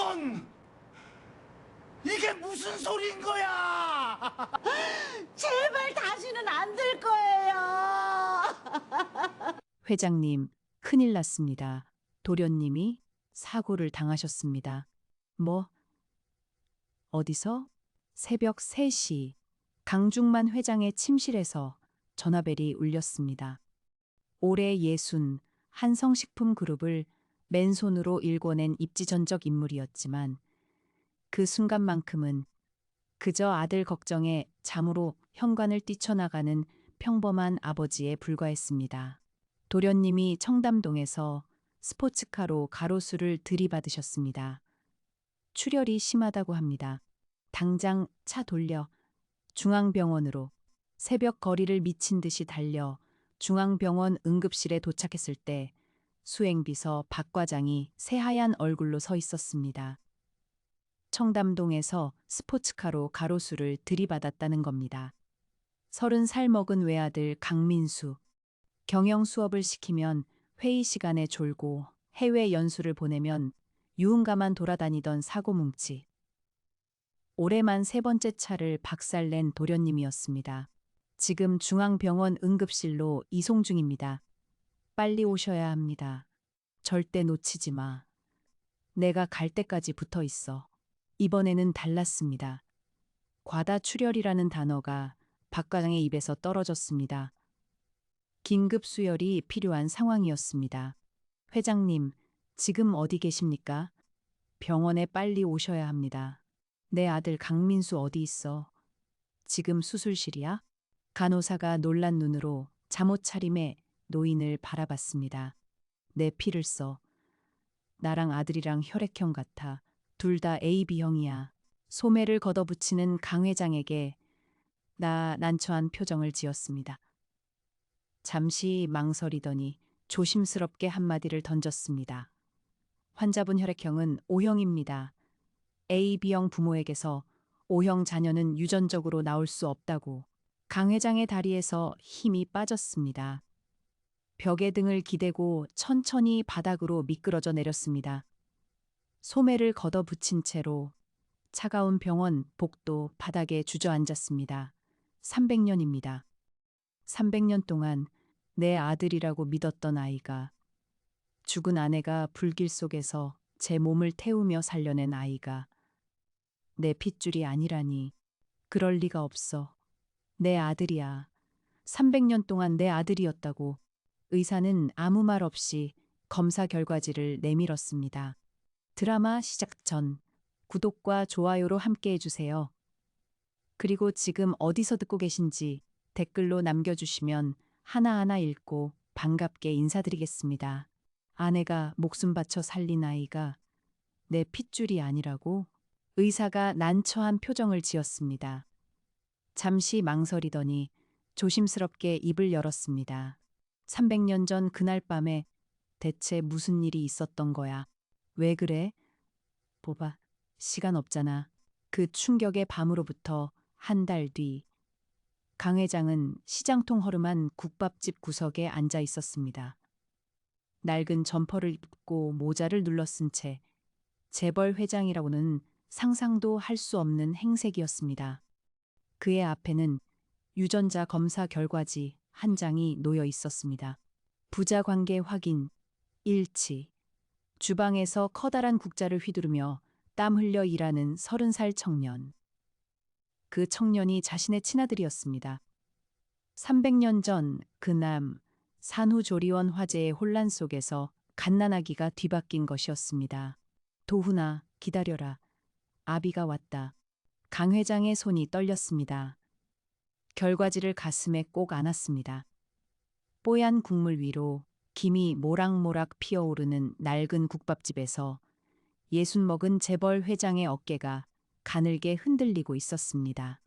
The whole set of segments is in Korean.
이건 이게 무슨 소리인 거야? 제발 다시는 안 될 거예요. 회장님, 큰일 났습니다. 도련님이 사고를 당하셨습니다. 뭐? 어디서? 새벽 3시 강중만 회장의 침실에서 전화벨이 울렸습니다. 올해 60 한성식품그룹을 맨손으로 일궈낸 입지전적 인물이었지만 그 순간만큼은 그저 아들 걱정에 잠으로 현관을 뛰쳐나가는 평범한 아버지에 불과했습니다. 도련님이 청담동에서 스포츠카로 가로수를 들이받으셨습니다. 출혈이 심하다고 합니다. 당장 차 돌려 중앙병원으로. 새벽 거리를 미친 듯이 달려 중앙병원 응급실에 도착했을 때 수행비서 박 과장이 새하얀 얼굴로 서 있었습니다. 청담동에서 스포츠카로 가로수를 들이받았다는 겁니다. 30살 먹은 외아들 강민수. 경영 수업을 시키면 회의 시간에 졸고 해외 연수를 보내면 유흥가만 돌아다니던 사고뭉치. 올해만 3번째 차를 박살낸 도련님이었습니다. 지금 중앙병원 응급실로 이송 중입니다. 빨리 오셔야 합니다. 절대 놓치지 마. 내가 갈 때까지 붙어 있어. 이번에는 달랐습니다. 과다출혈이라는 단어가 박 과장의 입에서 떨어졌습니다. 긴급 수혈이 필요한 상황이었습니다. 회장님, 지금 어디 계십니까? 병원에 빨리 오셔야 합니다. 내 아들 강민수 어디 있어? 지금 수술실이야? 간호사가 놀란 눈으로 잠옷 차림에 노인을 바라봤습니다. 내 피를 써. 나랑 아들이랑 혈액형 같아. 둘 다 AB형이야. 소매를 걷어붙이는 강 회장에게 난처한 표정을 지었습니다. 잠시 망설이더니 조심스럽게 한마디를 던졌습니다. 환자분 혈액형은 O형입니다. AB형 부모에게서 O형 자녀는 유전적으로 나올 수 없다고. 강 회장의 다리에서 힘이 빠졌습니다. 벽에 등을 기대고 천천히 바닥으로 미끄러져 내렸습니다. 소매를 걷어붙인 채로 차가운 병원 복도 바닥에 주저앉았습니다. 300년입니다. 300년 동안 내 아들이라고 믿었던 아이가, 죽은 아내가 불길 속에서 제 몸을 태우며 살려낸 아이가 내 핏줄이 아니라니. 그럴 리가 없어. 내 아들이야. 300년 동안 내 아들이었다고. 의사는 아무 말 없이 검사 결과지를 내밀었습니다. 드라마 시작 전 구독과 좋아요로 함께 해주세요. 그리고 지금 어디서 듣고 계신지 댓글로 남겨주시면 하나하나 읽고 반갑게 인사드리겠습니다. 아내가 목숨 바쳐 살린 아이가 내 핏줄이 아니라고? 의사가 난처한 표정을 지었습니다. 잠시 망설이더니 조심스럽게 입을 열었습니다. 300년 전 그날 밤에 대체 무슨 일이 있었던 거야? 왜 그래? 보봐, 시간 없잖아. 그 충격의 밤으로부터 한 달 뒤, 강 회장은 시장통 허름한 국밥집 구석에 앉아 있었습니다. 낡은 점퍼를 입고 모자를 눌러쓴 채 재벌 회장이라고는 상상도 할 수 없는 행색이었습니다. 그의 앞에는 유전자 검사 결과지 한 장이 놓여 있었습니다. 부자 관계 확인, 일치. 주방에서 커다란 국자를 휘두르며 땀 흘려 일하는 30살 청년. 그 청년이 자신의 친아들이었습니다. 300년 전 그남 산후조리원 화재의 혼란 속에서 갓난아기가 뒤바뀐 것이었습니다. 도훈아, 기다려라. 아비가 왔다. 강 회장의 손이 떨렸습니다. 결과지를 가슴에 꼭 안았습니다. 뽀얀 국물 위로 김이 모락모락 피어오르는 낡은 국밥집에서 60 먹은 재벌 회장의 어깨가 가늘게 흔들리고 있었습니다.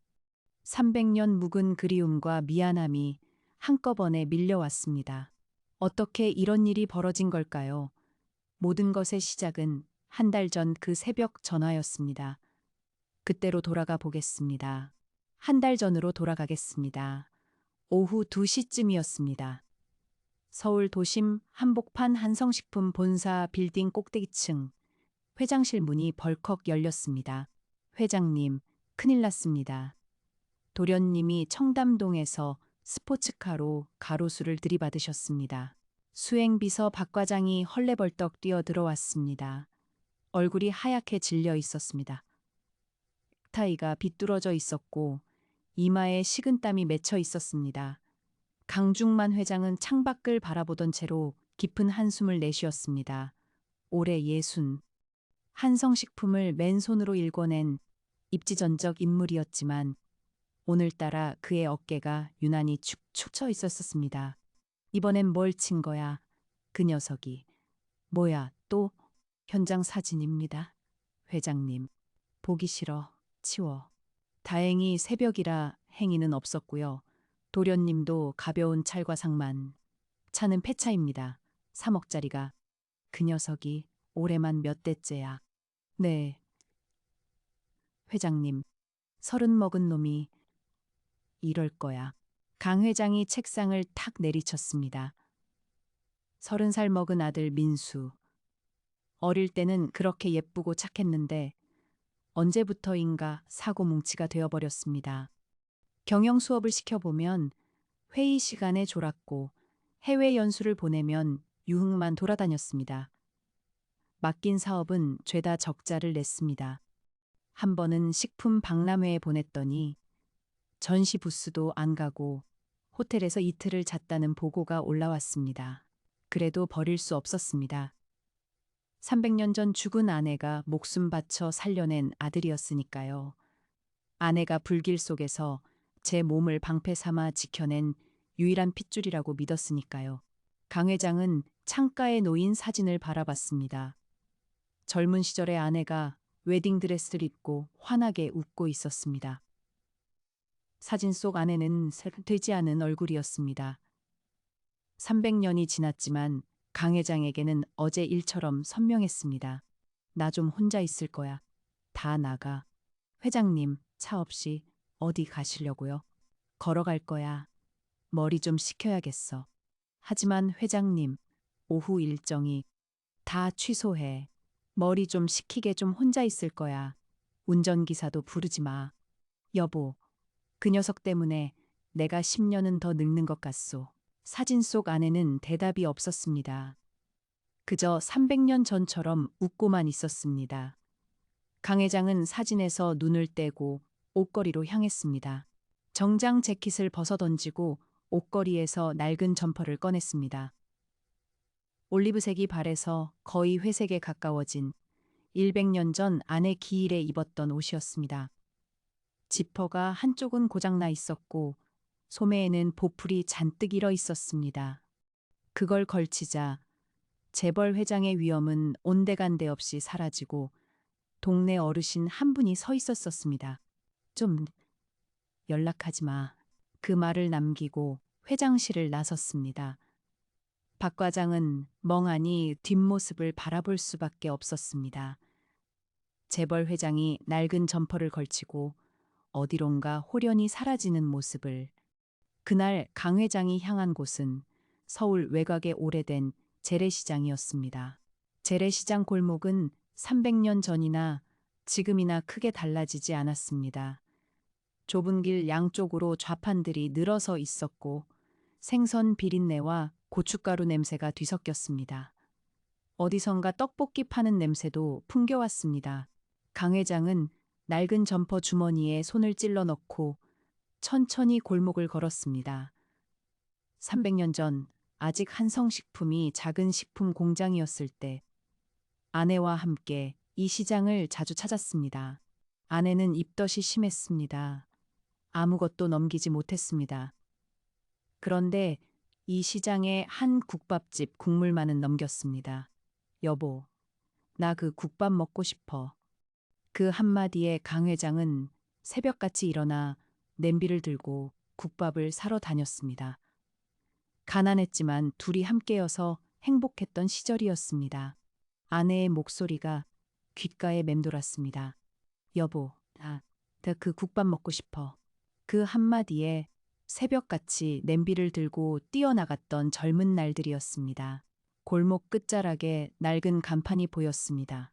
300년 묵은 그리움과 미안함이 한꺼번에 밀려왔습니다. 어떻게 이런 일이 벌어진 걸까요? 모든 것의 시작은 한 달 전 그 새벽 전화였습니다. 그때로 돌아가 보겠습니다. 한 달 전으로 돌아가겠습니다. 오후 2시쯤이었습니다. 서울 도심 한복판 한성식품 본사 빌딩 꼭대기층. 회장실 문이 벌컥 열렸습니다. 회장님, 큰일 났습니다. 도련님이 청담동에서 스포츠카로 가로수를 들이받으셨습니다. 수행비서 박 과장이 헐레벌떡 뛰어 들어왔습니다. 얼굴이 하얗게 질려 있었습니다. 넥타이가 비뚤어져 있었고 이마에 식은땀이 맺혀 있었습니다. 강중만 회장은 창밖을 바라보던 채로 깊은 한숨을 내쉬었습니다. 올해 60. 한성식품을 맨손으로 일궈낸 입지전적 인물이었지만 오늘따라 그의 어깨가 유난히 축축 처 있었습니다. 이번엔 뭘 친 거야? 그 녀석이. 뭐야, 또? 현장 사진입니다. 회장님. 보기 싫어. 치워. 다행히 새벽이라 행인은 없었고요. 도련님도 가벼운 찰과상만. 차는 폐차입니다. 3억짜리가. 그 녀석이 올해만 몇 대째야. 네. 회장님. 30 먹은 놈이 이럴 거야. 강 회장이 책상을 탁 내리쳤습니다. 30살 먹은 아들 민수. 어릴 때는 그렇게 예쁘고 착했는데 언제부터인가 사고뭉치가 되어버렸습니다. 경영 수업을 시켜보면 회의 시간에 졸았고 해외 연수를 보내면 유흥만 돌아다녔습니다. 맡긴 사업은 죄다 적자를 냈습니다. 한 번은 식품 박람회에 보냈더니 전시 부스도 안 가고 호텔에서 이틀을 잤다는 보고가 올라왔습니다. 그래도 버릴 수 없었습니다. 300년 전 죽은 아내가 목숨 바쳐 살려낸 아들이었으니까요. 아내가 불길 속에서 제 몸을 방패 삼아 지켜낸 유일한 핏줄이라고 믿었으니까요. 강 회장은 창가에 놓인 사진을 바라봤습니다. 젊은 시절의 아내가 웨딩드레스를 입고 환하게 웃고 있었습니다. 사진 속 아내는 되지 않은 얼굴이었습니다. 300년이 지났지만 강 회장에게는 어제 일처럼 선명했습니다. 나 좀 혼자 있을 거야. 다 나가. 회장님, 차 없이 어디 가시려고요? 걸어갈 거야. 머리 좀 식혀야겠어. 하지만 회장님, 오후 일정이 다 취소해. 머리 좀 식히게 좀 혼자 있을 거야. 운전기사도 부르지 마. 여보, 그 녀석 때문에 내가 10년은 더 늙는 것 같소. 사진 속 아내는 대답이 없었습니다. 그저 300년 전처럼 웃고만 있었습니다. 강 회장은 사진에서 눈을 떼고 옷걸이로 향했습니다. 정장 재킷을 벗어던지고 옷걸이에서 낡은 점퍼를 꺼냈습니다. 올리브색이 발에서 거의 회색에 가까워진 100년 전 아내 기일에 입었던 옷이었습니다. 지퍼가 한쪽은 고장나 있었고 소매에는 보풀이 잔뜩 일어 있었습니다. 그걸 걸치자 재벌 회장의 위엄은 온데간데 없이 사라지고 동네 어르신 한 분이 서 있었습니다. 좀 연락하지 마. 그 말을 남기고 회장실을 나섰습니다. 박 과장은 멍하니 뒷모습을 바라볼 수밖에 없었습니다. 재벌 회장이 낡은 점퍼를 걸치고 어디론가 홀연히 사라지는 모습을. 그날 강 회장이 향한 곳은 서울 외곽의 오래된 재래시장이었습니다. 재래시장 골목은 300년 전이나 지금이나 크게 달라지지 않았습니다. 좁은 길 양쪽으로 좌판들이 늘어서 있었고 생선 비린내와 고춧가루 냄새가 뒤섞였습니다. 어디선가 떡볶이 파는 냄새도 풍겨왔습니다. 강 회장은 낡은 점퍼 주머니에 손을 찔러 넣고 천천히 골목을 걸었습니다. 300년 전 아직 한성식품이 작은 식품 공장이었을 때 아내와 함께 이 시장을 자주 찾았습니다. 아내는 입덧이 심했습니다. 아무것도 넘기지 못했습니다. 그런데 이 시장의 한 국밥집 국물만은 넘겼습니다. 여보, 나 그 국밥 먹고 싶어. 그 한마디에 강 회장은 새벽같이 일어나 냄비를 들고 국밥을 사러 다녔습니다. 가난했지만 둘이 함께여서 행복했던 시절이었습니다. 아내의 목소리가 귓가에 맴돌았습니다. 여보, 나 그 국밥 먹고 싶어. 그 한마디에 새벽같이 냄비를 들고 뛰어나갔던 젊은 날들이었습니다. 골목 끝자락에 낡은 간판이 보였습니다.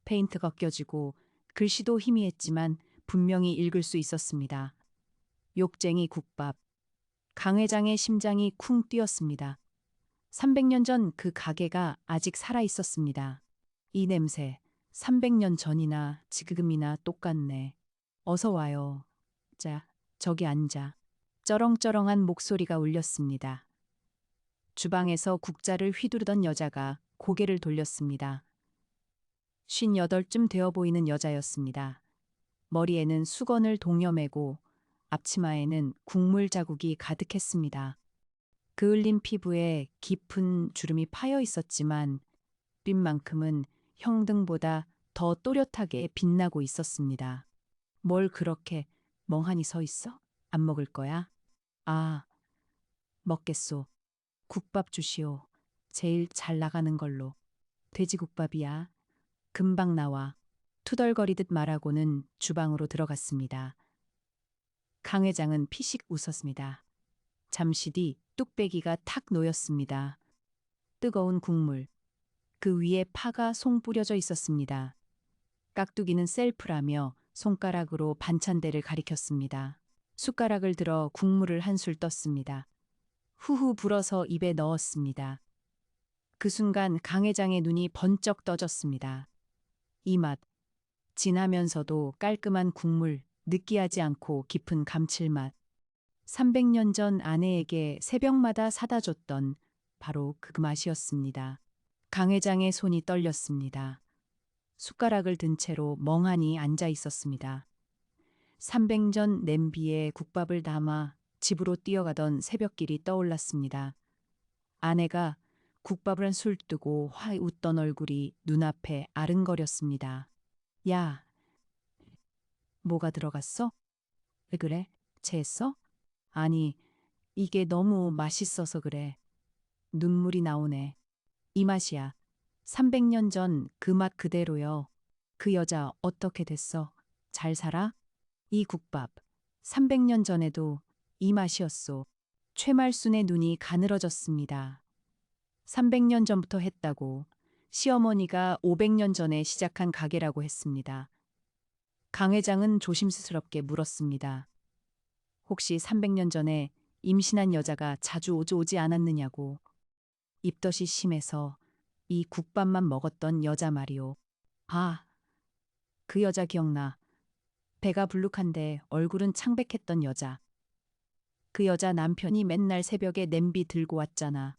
페인트가 껴지고 글씨도 희미했지만 분명히 읽을 수 있었습니다. 욕쟁이 국밥. 강 회장의 심장이 쿵 뛰었습니다. 300년 전 그 가게가 아직 살아 있었습니다. 이 냄새, 300년 전이나 지금이나 똑같네. 어서 와요. 자, 저기 앉아. 쩌렁쩌렁한 목소리가 울렸습니다. 주방에서 국자를 휘두르던 여자가 고개를 돌렸습니다. 58쯤 되어 보이는 여자였습니다. 머리에는 수건을 동여매고 앞치마에는 국물 자국이 가득했습니다. 그을린 피부에 깊은 주름이 파여 있었지만 삔만큼은 형등보다 더 또렷하게 빛나고 있었습니다. 뭘 그렇게 멍하니 서 있어? 안 먹을 거야? 아, 먹겠소. 국밥 주시오. 제일 잘 나가는 걸로. 돼지국밥이야. 금방 나와. 투덜거리듯 말하고는 주방으로 들어갔습니다. 강 회장은 피식 웃었습니다. 잠시 뒤 뚝배기가 탁 놓였습니다. 뜨거운 국물. 그 위에 파가 송 뿌려져 있었습니다. 깍두기는 셀프라며 손가락으로 반찬대를 가리켰습니다. 숟가락을 들어 국물을 한술 떴습니다. 후후 불어서 입에 넣었습니다. 그 순간 강 회장의 눈이 번쩍 떠졌습니다. 이 맛, 진하면서도 깔끔한 국물, 느끼하지 않고 깊은 감칠맛. 300년 전 아내에게 새벽마다 사다 줬던 바로 그 맛이었습니다. 강 회장의 손이 떨렸습니다. 숟가락을 든 채로 멍하니 앉아 있었습니다. 300년 냄비에 국밥을 담아 집으로 뛰어가던 새벽길이 떠올랐습니다. 아내가 국밥을 한 술 뜨고 화 웃던 얼굴이 눈앞에 아른거렸습니다. 야, 뭐가 들어갔어? 왜 그래? 체했어? 아니, 이게 너무 맛있어서 그래. 눈물이 나오네. 이 맛이야. 300년 전 그 맛 그대로요. 그 여자 어떻게 됐어? 잘 살아? 이 국밥. 300년 전에도 이 맛이었소. 최말순의 눈이 가늘어졌습니다. 300년 전부터 했다고. 시어머니가 500년 전에 시작한 가게라고 했습니다. 강 회장은 조심스럽게 물었습니다. 혹시 300년 전에 임신한 여자가 자주 오지 않았느냐고. 입덧이 심해서 이 국밥만 먹었던 여자 말이오. 아, 그 여자 기억나. 배가 불룩한데 얼굴은 창백했던 여자. 그 여자 남편이 맨날 새벽에 냄비 들고 왔잖아.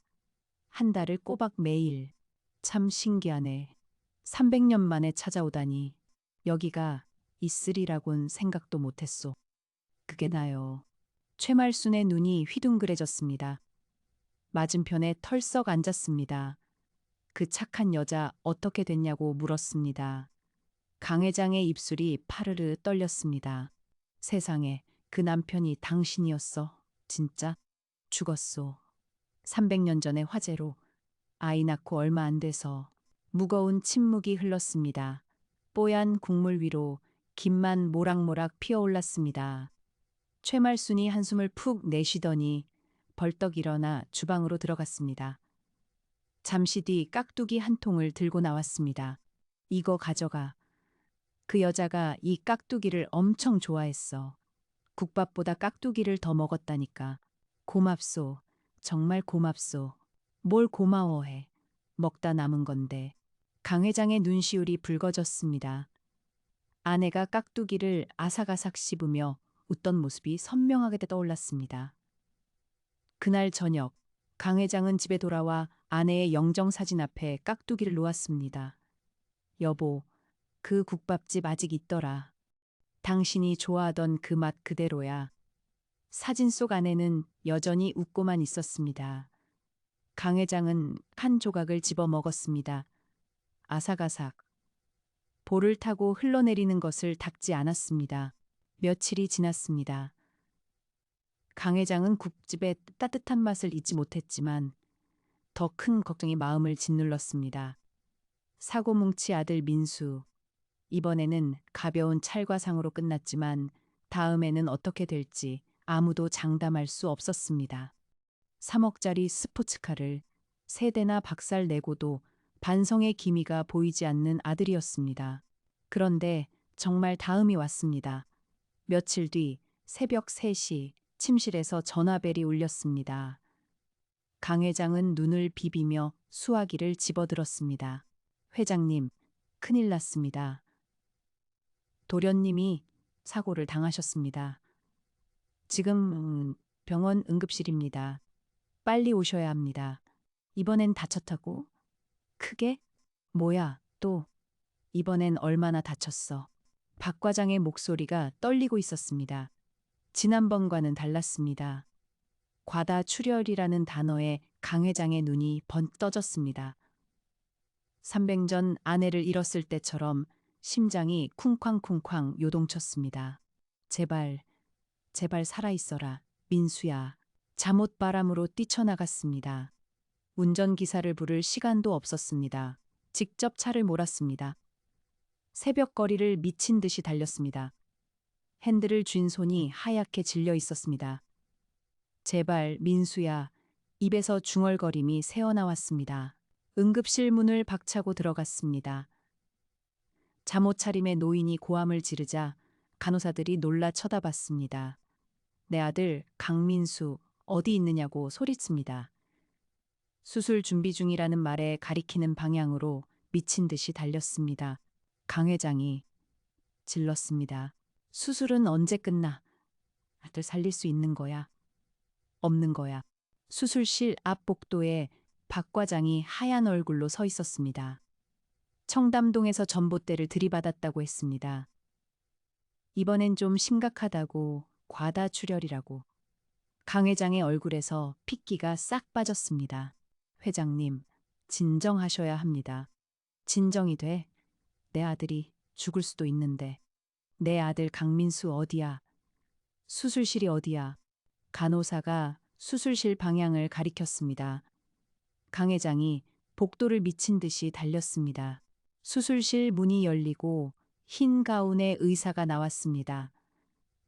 한 달을 꼬박 매일. 참 신기하네. 300년 만에 찾아오다니. 여기가 있으리라곤 생각도 못했소. 그게 나요. 최말순의 눈이 휘둥그레졌습니다. 맞은편에 털썩 앉았습니다. 그 착한 여자 어떻게 됐냐고 물었습니다. 강 회장의 입술이 파르르 떨렸습니다. 세상에, 그 남편이 당신이었어. 진짜? 죽었소. 300년 전의 화재로. 아이 낳고 얼마 안 돼서. 무거운 침묵이 흘렀습니다. 뽀얀 국물 위로 김만 모락모락 피어올랐습니다. 최말순이 한숨을 푹 내쉬더니 벌떡 일어나 주방으로 들어갔습니다. 잠시 뒤 깍두기 한 통을 들고 나왔습니다. 이거 가져가. 그 여자가 이 깍두기를 엄청 좋아했어. 국밥보다 깍두기를 더 먹었다니까. 고맙소. 정말 고맙소. 뭘 고마워해. 먹다 남은 건데. 강 회장의 눈시울이 붉어졌습니다. 아내가 깍두기를 아삭아삭 씹으며 웃던 모습이 선명하게 떠올랐습니다. 그날 저녁, 강 회장은 집에 돌아와 아내의 영정사진 앞에 깍두기를 놓았습니다. 여보, 그 국밥집 아직 있더라. 당신이 좋아하던 그 맛 그대로야. 사진 속 아내는 여전히 웃고만 있었습니다. 강 회장은 한 조각을 집어 먹었습니다. 아삭아삭. 볼을 타고 흘러내리는 것을 닦지 않았습니다. 며칠이 지났습니다. 강 회장은 국집의 따뜻한 맛을 잊지 못했지만 더 큰 걱정이 마음을 짓눌렀습니다. 사고뭉치 아들 민수. 이번에는 가벼운 찰과상으로 끝났지만 다음에는 어떻게 될지 아무도 장담할 수 없었습니다. 3억짜리 스포츠카를 3대나 박살 내고도 반성의 기미가 보이지 않는 아들이었습니다. 그런데 정말 다음이 왔습니다. 며칠 뒤 새벽 3시 침실에서 전화벨이 울렸습니다. 강 회장은 눈을 비비며 수화기를 집어들었습니다. 회장님, 큰일 났습니다. 도련님이 사고를 당하셨습니다. 지금 병원 응급실입니다. 빨리 오셔야 합니다. 이번엔 다쳤다고? 크게? 뭐야, 또. 이번엔 얼마나 다쳤어? 박 과장의 목소리가 떨리고 있었습니다. 지난번과는 달랐습니다. 과다출혈이라는 단어에 강 회장의 눈이 번뜩 떠졌습니다. 300전 아내를 잃었을 때처럼 심장이 쿵쾅쿵쾅 요동쳤습니다. 제발, 제발 살아있어라, 민수야. 잠옷바람으로 뛰쳐나갔습니다. 운전기사를 부를 시간도 없었습니다. 직접 차를 몰았습니다. 새벽 거리를 미친 듯이 달렸습니다. 핸들을 쥔 손이 하얗게 질려 있었습니다. 제발, 민수야. 입에서 중얼거림이 새어나왔습니다. 응급실 문을 박차고 들어갔습니다. 잠옷 차림의 노인이 고함을 지르자 간호사들이 놀라 쳐다봤습니다. 내 아들 강민수 어디 있느냐고 소리칩니다. 수술 준비 중이라는 말에 가리키는 방향으로 미친 듯이 달렸습니다. 강 회장이 질렀습니다. 수술은 언제 끝나? 아들 살릴 수 있는 거야? 없는 거야. 수술실 앞 복도에 박 과장이 하얀 얼굴로 서 있었습니다. 청담동에서 전봇대를 들이받았다고 했습니다. 이번엔 좀 심각하다고, 과다출혈이라고. 강 회장의 얼굴에서 핏기가 싹 빠졌습니다. 회장님, 진정하셔야 합니다. 진정이 돼? 내 아들이 죽을 수도 있는데. 내 아들 강민수 어디야? 수술실이 어디야? 간호사가 수술실 방향을 가리켰습니다. 강 회장이 복도를 미친 듯이 달렸습니다. 수술실 문이 열리고 흰 가운의 의사가 나왔습니다.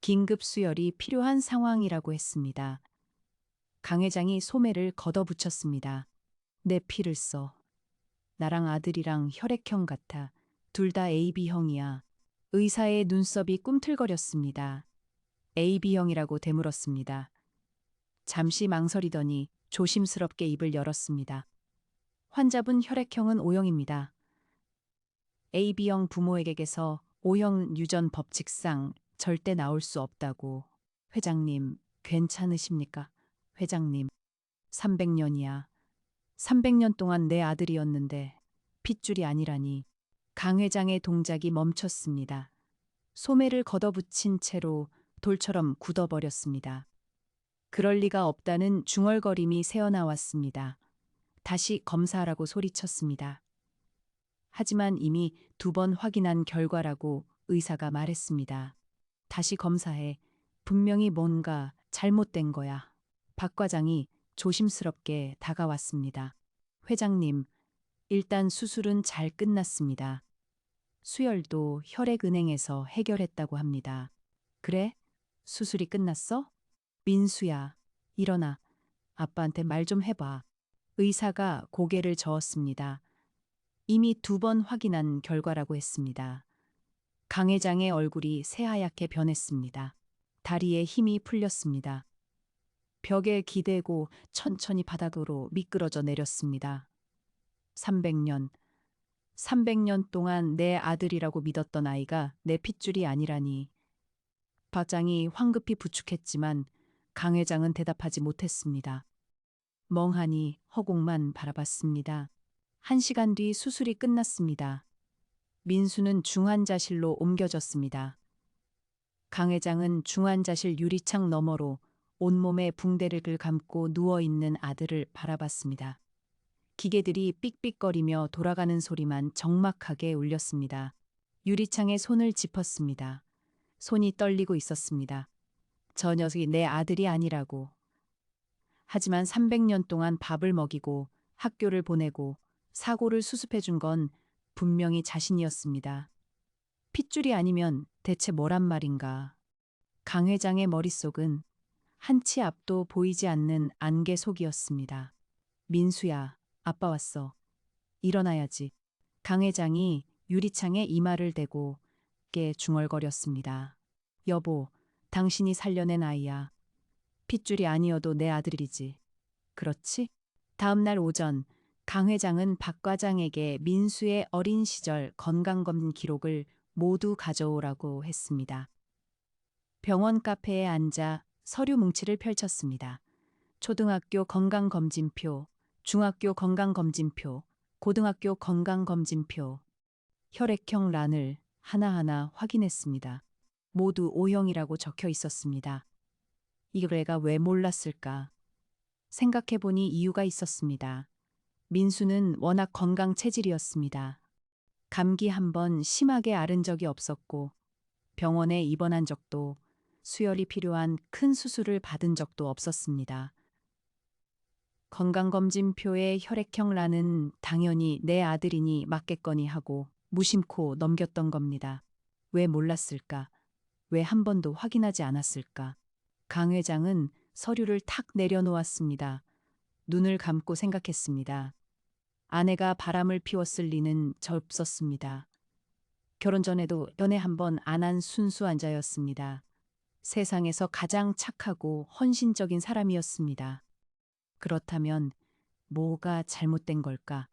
긴급 수혈이 필요한 상황이라고 했습니다. 강 회장이 소매를 걷어붙였습니다. 내 피를 써. 나랑 아들이랑 혈액형 같아. 둘 다 AB형이야. 의사의 눈썹이 꿈틀거렸습니다. AB형이라고 되물었습니다. 잠시 망설이더니 조심스럽게 입을 열었습니다. 환자분 혈액형은 O형입니다. AB형 부모에게서 O형 유전 법칙상 절대 나올 수 없다고. 회장님, 괜찮으십니까? 회장님, 300년이야. 300년 동안 내 아들이었는데 핏줄이 아니라니. 강 회장의 동작이 멈췄습니다. 소매를 걷어붙인 채로 돌처럼 굳어버렸습니다. 그럴 리가 없다는 중얼거림이 새어나왔습니다. 다시 검사하라고 소리쳤습니다. 하지만 이미 2번 확인한 결과라고 의사가 말했습니다. 다시 검사해. 분명히 뭔가 잘못된 거야. 박 과장이 조심스럽게 다가왔습니다. 회장님, 일단 수술은 잘 끝났습니다. 수혈도 혈액은행에서 해결했다고 합니다. 그래? 수술이 끝났어? 민수야, 일어나. 아빠한테 말 좀 해봐. 의사가 고개를 저었습니다. 이미 2번 확인한 결과라고 했습니다. 강 회장의 얼굴이 새하얗게 변했습니다. 다리에 힘이 풀렸습니다. 벽에 기대고 천천히 바닥으로 미끄러져 내렸습니다. 300년 동안 내 아들이라고 믿었던 아이가 내 핏줄이 아니라니. 박장이 황급히 부축했지만 강 회장은 대답하지 못했습니다. 멍하니 허공만 바라봤습니다. 1시간 뒤 수술이 끝났습니다. 민수는 중환자실로 옮겨졌습니다. 강 회장은 중환자실 유리창 너머로 온몸에 붕대를 감고 누워있는 아들을 바라봤습니다. 기계들이 삑삑거리며 돌아가는 소리만 적막하게 울렸습니다. 유리창에 손을 짚었습니다. 손이 떨리고 있었습니다. 저 녀석이 내 아들이 아니라고. 하지만 300년 동안 밥을 먹이고 학교를 보내고 사고를 수습해 준 건 분명히 자신이었습니다. 핏줄이 아니면 대체 뭐란 말인가. 강 회장의 머릿속은 한 치 앞도 보이지 않는 안개 속이었습니다. 민수야, 아빠 왔어. 일어나야지. 강 회장이 유리창에 이마를 대고 깨 중얼거렸습니다. 여보, 당신이 살려낸 아이야. 핏줄이 아니어도 내 아들이지. 그렇지? 다음 날 오전 강 회장은 박 과장에게 민수의 어린 시절 건강검진 기록을 모두 가져오라고 했습니다. 병원 카페에 앉아 서류 뭉치를 펼쳤습니다. 초등학교 건강검진표, 중학교 건강검진표, 고등학교 건강검진표, 혈액형 란을 하나하나 확인했습니다. 모두 O형이라고 적혀 있었습니다. 이걸 내가 왜 몰랐을까? 생각해보니 이유가 있었습니다. 민수는 워낙 건강 체질이었습니다. 감기 한 번 심하게 앓은 적이 없었고 병원에 입원한 적도 수혈이 필요한 큰 수술을 받은 적도 없었습니다. 건강검진표의 혈액형 란은 당연히 내 아들이니 맞겠거니 하고 무심코 넘겼던 겁니다. 왜 몰랐을까? 왜 한 번도 확인하지 않았을까? 강 회장은 서류를 탁 내려놓았습니다. 눈을 감고 생각했습니다. 아내가 바람을 피웠을 리는 없었습니다. 결혼 전에도 연애 한 번 안 한 순수한 자였습니다. 세상에서 가장 착하고 헌신적인 사람이었습니다. 그렇다면 뭐가 잘못된 걸까?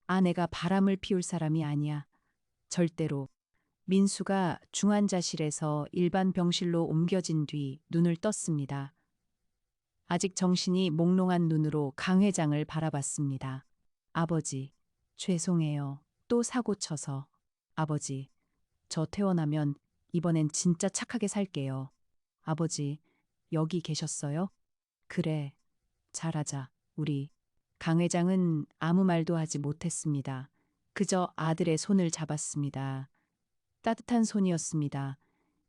아내가 바람을 피울 사람이 아니야. 절대로. 민수가 중환자실에서 일반 병실로 옮겨진 뒤 눈을 떴습니다. 아직 정신이 몽롱한 눈으로 강 회장을 바라봤습니다. 아버지, 죄송해요. 또 사고 쳐서. 아버지, 저 퇴원하면 이번엔 진짜 착하게 살게요. 아버지, 여기 계셨어요? 그래, 잘하자, 우리. 강 회장은 아무 말도 하지 못했습니다. 그저 아들의 손을 잡았습니다. 따뜻한 손이었습니다.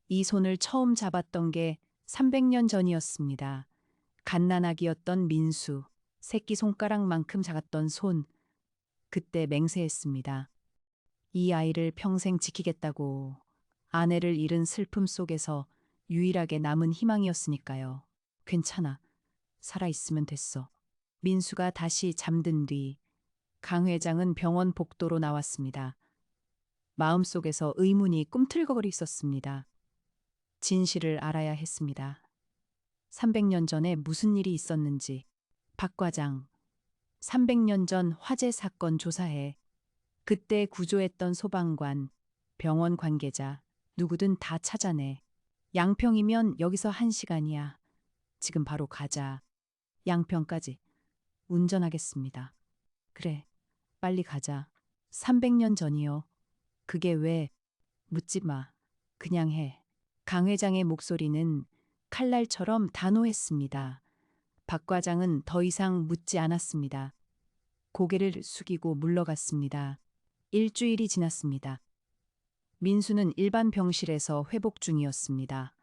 이 손을 처음 잡았던 게 300년 전이었습니다. 갓난아기였던 민수, 새끼손가락만큼 작았던 손. 그때 맹세했습니다. 이 아이를 평생 지키겠다고. 아내를 잃은 슬픔 속에서 유일하게 남은 희망이었으니까요. 괜찮아. 살아있으면 됐어. 민수가 다시 잠든 뒤 강 회장은 병원 복도로 나왔습니다. 마음속에서 의문이 꿈틀거리 있었습니다. 진실을 알아야 했습니다. 300년 전에 무슨 일이 있었는지. 박 과장, 300년 전 화재 사건 조사해. 그때 구조했던 소방관, 병원 관계자, 누구든 다 찾아내. 양평이면 여기서 1시간이야. 지금 바로 가자. 양평까지. 운전하겠습니다. 그래, 빨리 가자. 300년 전이요. 그게 왜? 묻지 마. 그냥 해. 강 회장의 목소리는 칼날처럼 단호했습니다. 박 과장은 더 이상 묻지 않았습니다. 고개를 숙이고 물러갔습니다. 일주일이 지났습니다. 민수는 일반 병실에서 회복 중이었습니다.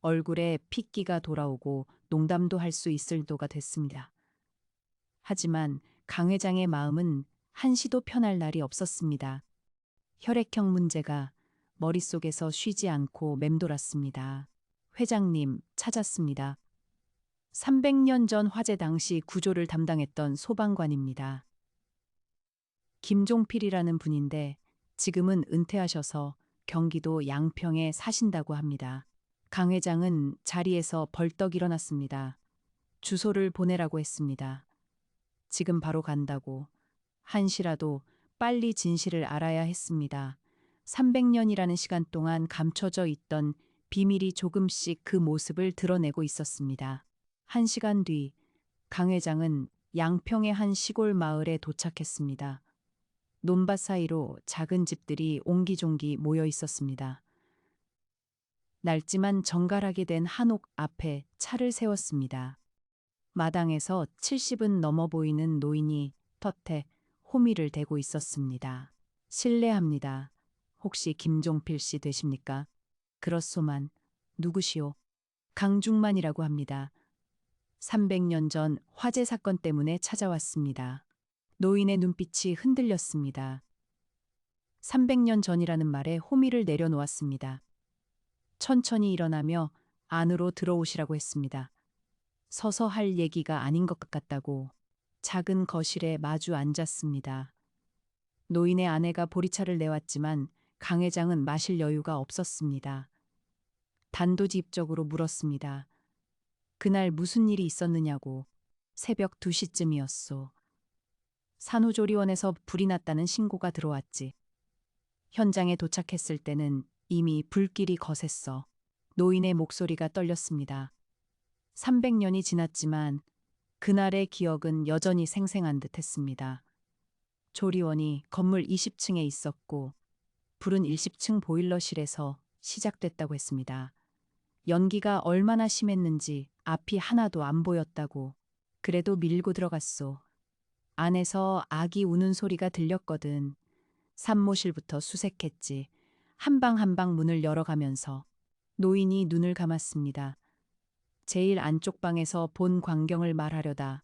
얼굴에 핏기가 돌아오고 농담도 할 수 있을 도가 됐습니다. 하지만 강 회장의 마음은 한시도 편할 날이 없었습니다. 혈액형 문제가 머릿속에서 쉬지 않고 맴돌았습니다. 회장님, 찾았습니다. 300년 전 화재 당시 구조를 담당했던 소방관입니다. 김종필이라는 분인데 지금은 은퇴하셔서 경기도 양평에 사신다고 합니다. 강 회장은 자리에서 벌떡 일어났습니다. 주소를 보내라고 했습니다. 지금 바로 간다고. 한시라도 빨리 진실을 알아야 했습니다. 300년이라는 시간 동안 감춰져 있던 비밀이 조금씩 그 모습을 드러내고 있었습니다. 1시간 뒤, 강 회장은 양평의 한 시골 마을에 도착했습니다. 논밭 사이로 작은 집들이 옹기종기 모여 있었습니다. 낡지만 정갈하게 된 한옥 앞에 차를 세웠습니다. 마당에서 70은 넘어 보이는 노인이 덫에 호미를 대고 있었습니다. 실례합니다. 혹시 김종필 씨 되십니까? 그렇소만. 누구시오? 강중만이라고 합니다. 300년 전 화재 사건 때문에 찾아왔습니다. 노인의 눈빛이 흔들렸습니다. 300년 전이라는 말에 호미를 내려놓았습니다. 천천히 일어나며 안으로 들어오시라고 했습니다. 서서 할 얘기가 아닌 것 같다고 작은 거실에 마주 앉았습니다. 노인의 아내가 보리차를 내왔지만 강 회장은 마실 여유가 없었습니다. 단도직입적으로 물었습니다. 그날 무슨 일이 있었느냐고. 새벽 2시쯤이었소. 산후조리원에서 불이 났다는 신고가 들어왔지. 현장에 도착했을 때는 이미 불길이 거셌어. 노인의 목소리가 떨렸습니다. 300년이 지났지만 그날의 기억은 여전히 생생한 듯 했습니다. 조리원이 건물 20층에 있었고 불은 10층 보일러실에서 시작됐다고 했습니다. 연기가 얼마나 심했는지 앞이 하나도 안 보였다고. 그래도 밀고 들어갔소. 안에서 아기 우는 소리가 들렸거든. 산모실부터 수색했지. 한 방 한 방 문을 열어가면서. 노인이 눈을 감았습니다. 제일 안쪽 방에서 본 광경을 말하려다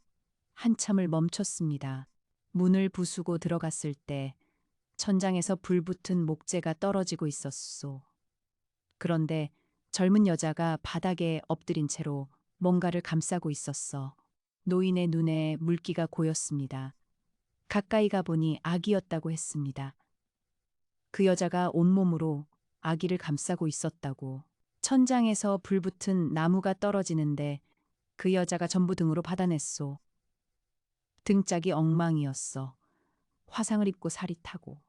한참을 멈췄습니다. 문을 부수고 들어갔을 때 천장에서 불붙은 목재가 떨어지고 있었소. 그런데 젊은 여자가 바닥에 엎드린 채로 뭔가를 감싸고 있었어. 노인의 눈에 물기가 고였습니다. 가까이 가보니 아기였다고 했습니다. 그 여자가 온몸으로 아기를 감싸고 있었다고. 천장에서 불붙은 나무가 떨어지는데 그 여자가 전부 등으로 받아냈소. 등짝이 엉망이었어. 화상을 입고 살이 타고.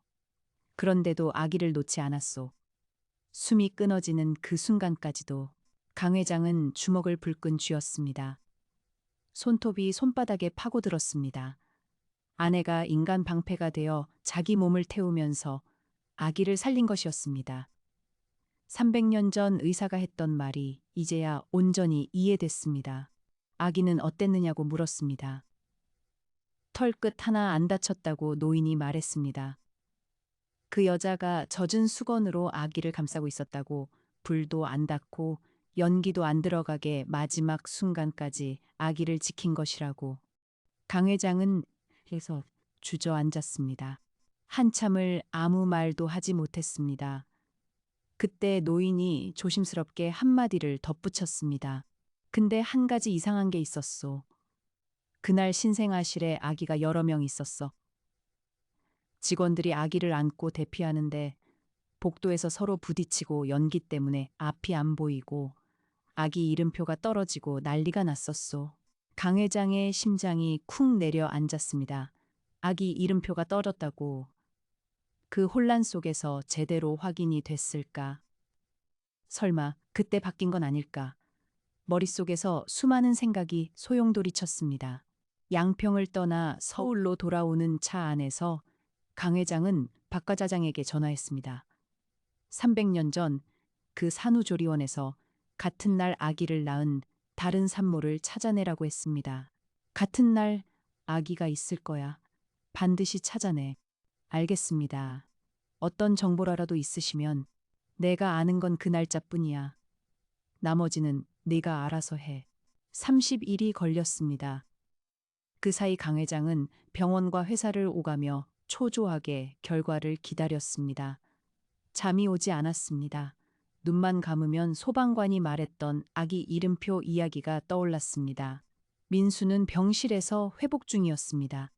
그런데도 아기를 놓지 않았소. 숨이 끊어지는 그 순간까지도 강 회장은 주먹을 불끈 쥐었습니다. 손톱이 손바닥에 파고들었습니다. 아내가 인간 방패가 되어 자기 몸을 태우면서 아기를 살린 것이었습니다. 300년 전 의사가 했던 말이 이제야 온전히 이해됐습니다. 아기는 어땠느냐고 물었습니다. 털끝 하나 안 다쳤다고 노인이 말했습니다. 그 여자가 젖은 수건으로 아기를 감싸고 있었다고. 불도 안 닿고 연기도 안 들어가게 마지막 순간까지 아기를 지킨 것이라고. 강 회장은 해서 주저앉았습니다. 한참을 아무 말도 하지 못했습니다. 그때 노인이 조심스럽게 한마디를 덧붙였습니다. 근데 한 가지 이상한 게 있었소. 그날 신생아실에 아기가 여러 명 있었어. 직원들이 아기를 안고 대피하는데 복도에서 서로 부딪히고 연기 때문에 앞이 안 보이고 아기 이름표가 떨어지고 난리가 났었소. 강 회장의 심장이 쿵 내려앉았습니다. 아기 이름표가 떨어졌다고. 그 혼란 속에서 제대로 확인이 됐을까? 설마 그때 바뀐 건 아닐까? 머릿속에서 수많은 생각이 소용돌이쳤습니다. 양평을 떠나 서울로 돌아오는 차 안에서 강 회장은 박 과장에게 전화했습니다. 300년 전 그 산후조리원에서 같은 날 아기를 낳은 다른 산모를 찾아내라고 했습니다. 같은 날 아기가 있을 거야. 반드시 찾아내. 알겠습니다. 어떤 정보라도 있으시면 내가 아는 건 그 날짜뿐이야. 나머지는 네가 알아서 해. 30일이 걸렸습니다. 그 사이 강 회장은 병원과 회사를 오가며 초조하게 결과를 기다렸습니다. 잠이 오지 않았습니다. 눈만 감으면 소방관이 말했던 아기 이름표 이야기가 떠올랐습니다. 민수는 병실에서 회복 중이었습니다.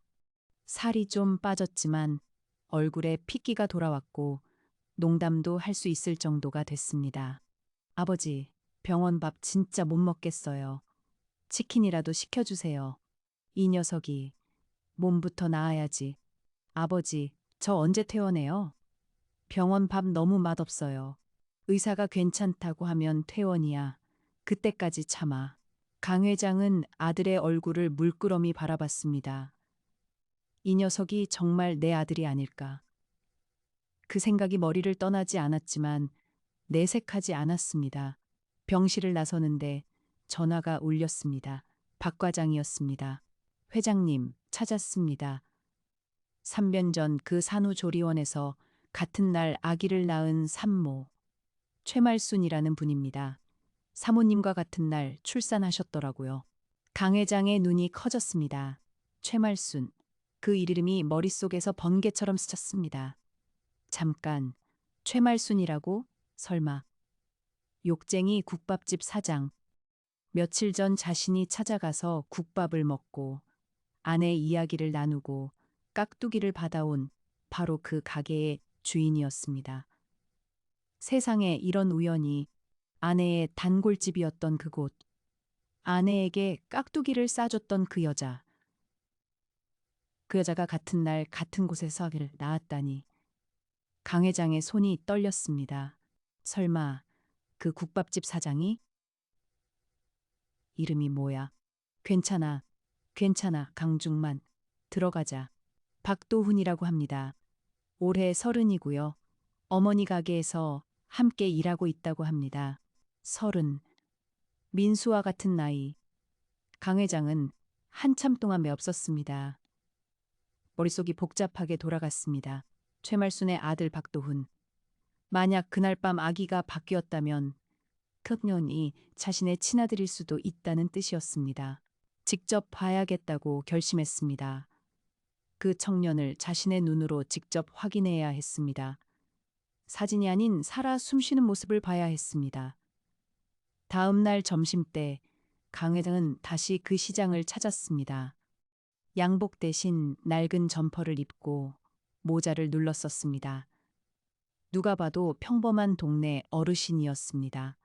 살이 좀 빠졌지만 얼굴에 핏기가 돌아왔고 농담도 할 수 있을 정도가 됐습니다. 아버지, 병원 밥 진짜 못 먹겠어요. 치킨이라도 시켜주세요. 이 녀석이 몸부터 나아야지. 아버지, 저 언제 퇴원해요? 병원 밥 너무 맛없어요. 의사가 괜찮다고 하면 퇴원이야. 그때까지 참아. 강 회장은 아들의 얼굴을 물끄러미 바라봤습니다. 이 녀석이 정말 내 아들이 아닐까. 그 생각이 머리를 떠나지 않았지만 내색하지 않았습니다. 병실을 나서는데 전화가 울렸습니다. 박 과장이었습니다. 회장님, 찾았습니다. 3년 전 그 산후조리원에서 같은 날 아기를 낳은 산모, 최말순이라는 분입니다. 사모님과 같은 날 출산하셨더라고요. 강 회장의 눈이 커졌습니다. 최말순, 그 이름이 머릿속에서 번개처럼 스쳤습니다. 잠깐, 최말순이라고? 설마. 욕쟁이 국밥집 사장. 며칠 전 자신이 찾아가서 국밥을 먹고 아내 이야기를 나누고 깍두기를 받아온 바로 그 가게의 주인이었습니다. 세상에 이런 우연이. 아내의 단골집이었던 그곳. 아내에게 깍두기를 싸줬던 그 여자. 그 여자가 같은 날 같은 곳에서 아기를 낳았다니. 강 회장의 손이 떨렸습니다. 설마 그 국밥집 사장이? 이름이 뭐야? 괜찮아, 괜찮아, 강중만. 들어가자. 박도훈이라고 합니다. 올해 30이고요. 어머니 가게에서 함께 일하고 있다고 합니다. 30. 민수와 같은 나이. 강 회장은 한참 동안 매없었습니다. 머릿속이 복잡하게 돌아갔습니다. 최말순의 아들 박도훈. 만약 그날 밤 아기가 바뀌었다면 그 년이 자신의 친아들일 수도 있다는 뜻이었습니다. 직접 봐야겠다고 결심했습니다. 그 청년을 자신의 눈으로 직접 확인해야 했습니다. 사진이 아닌 살아 숨쉬는 모습을 봐야 했습니다. 다음 날 점심때 강 회장은 다시 그 시장을 찾았습니다. 양복 대신 낡은 점퍼를 입고 모자를 눌렀었습니다. 누가 봐도 평범한 동네 어르신이었습니다.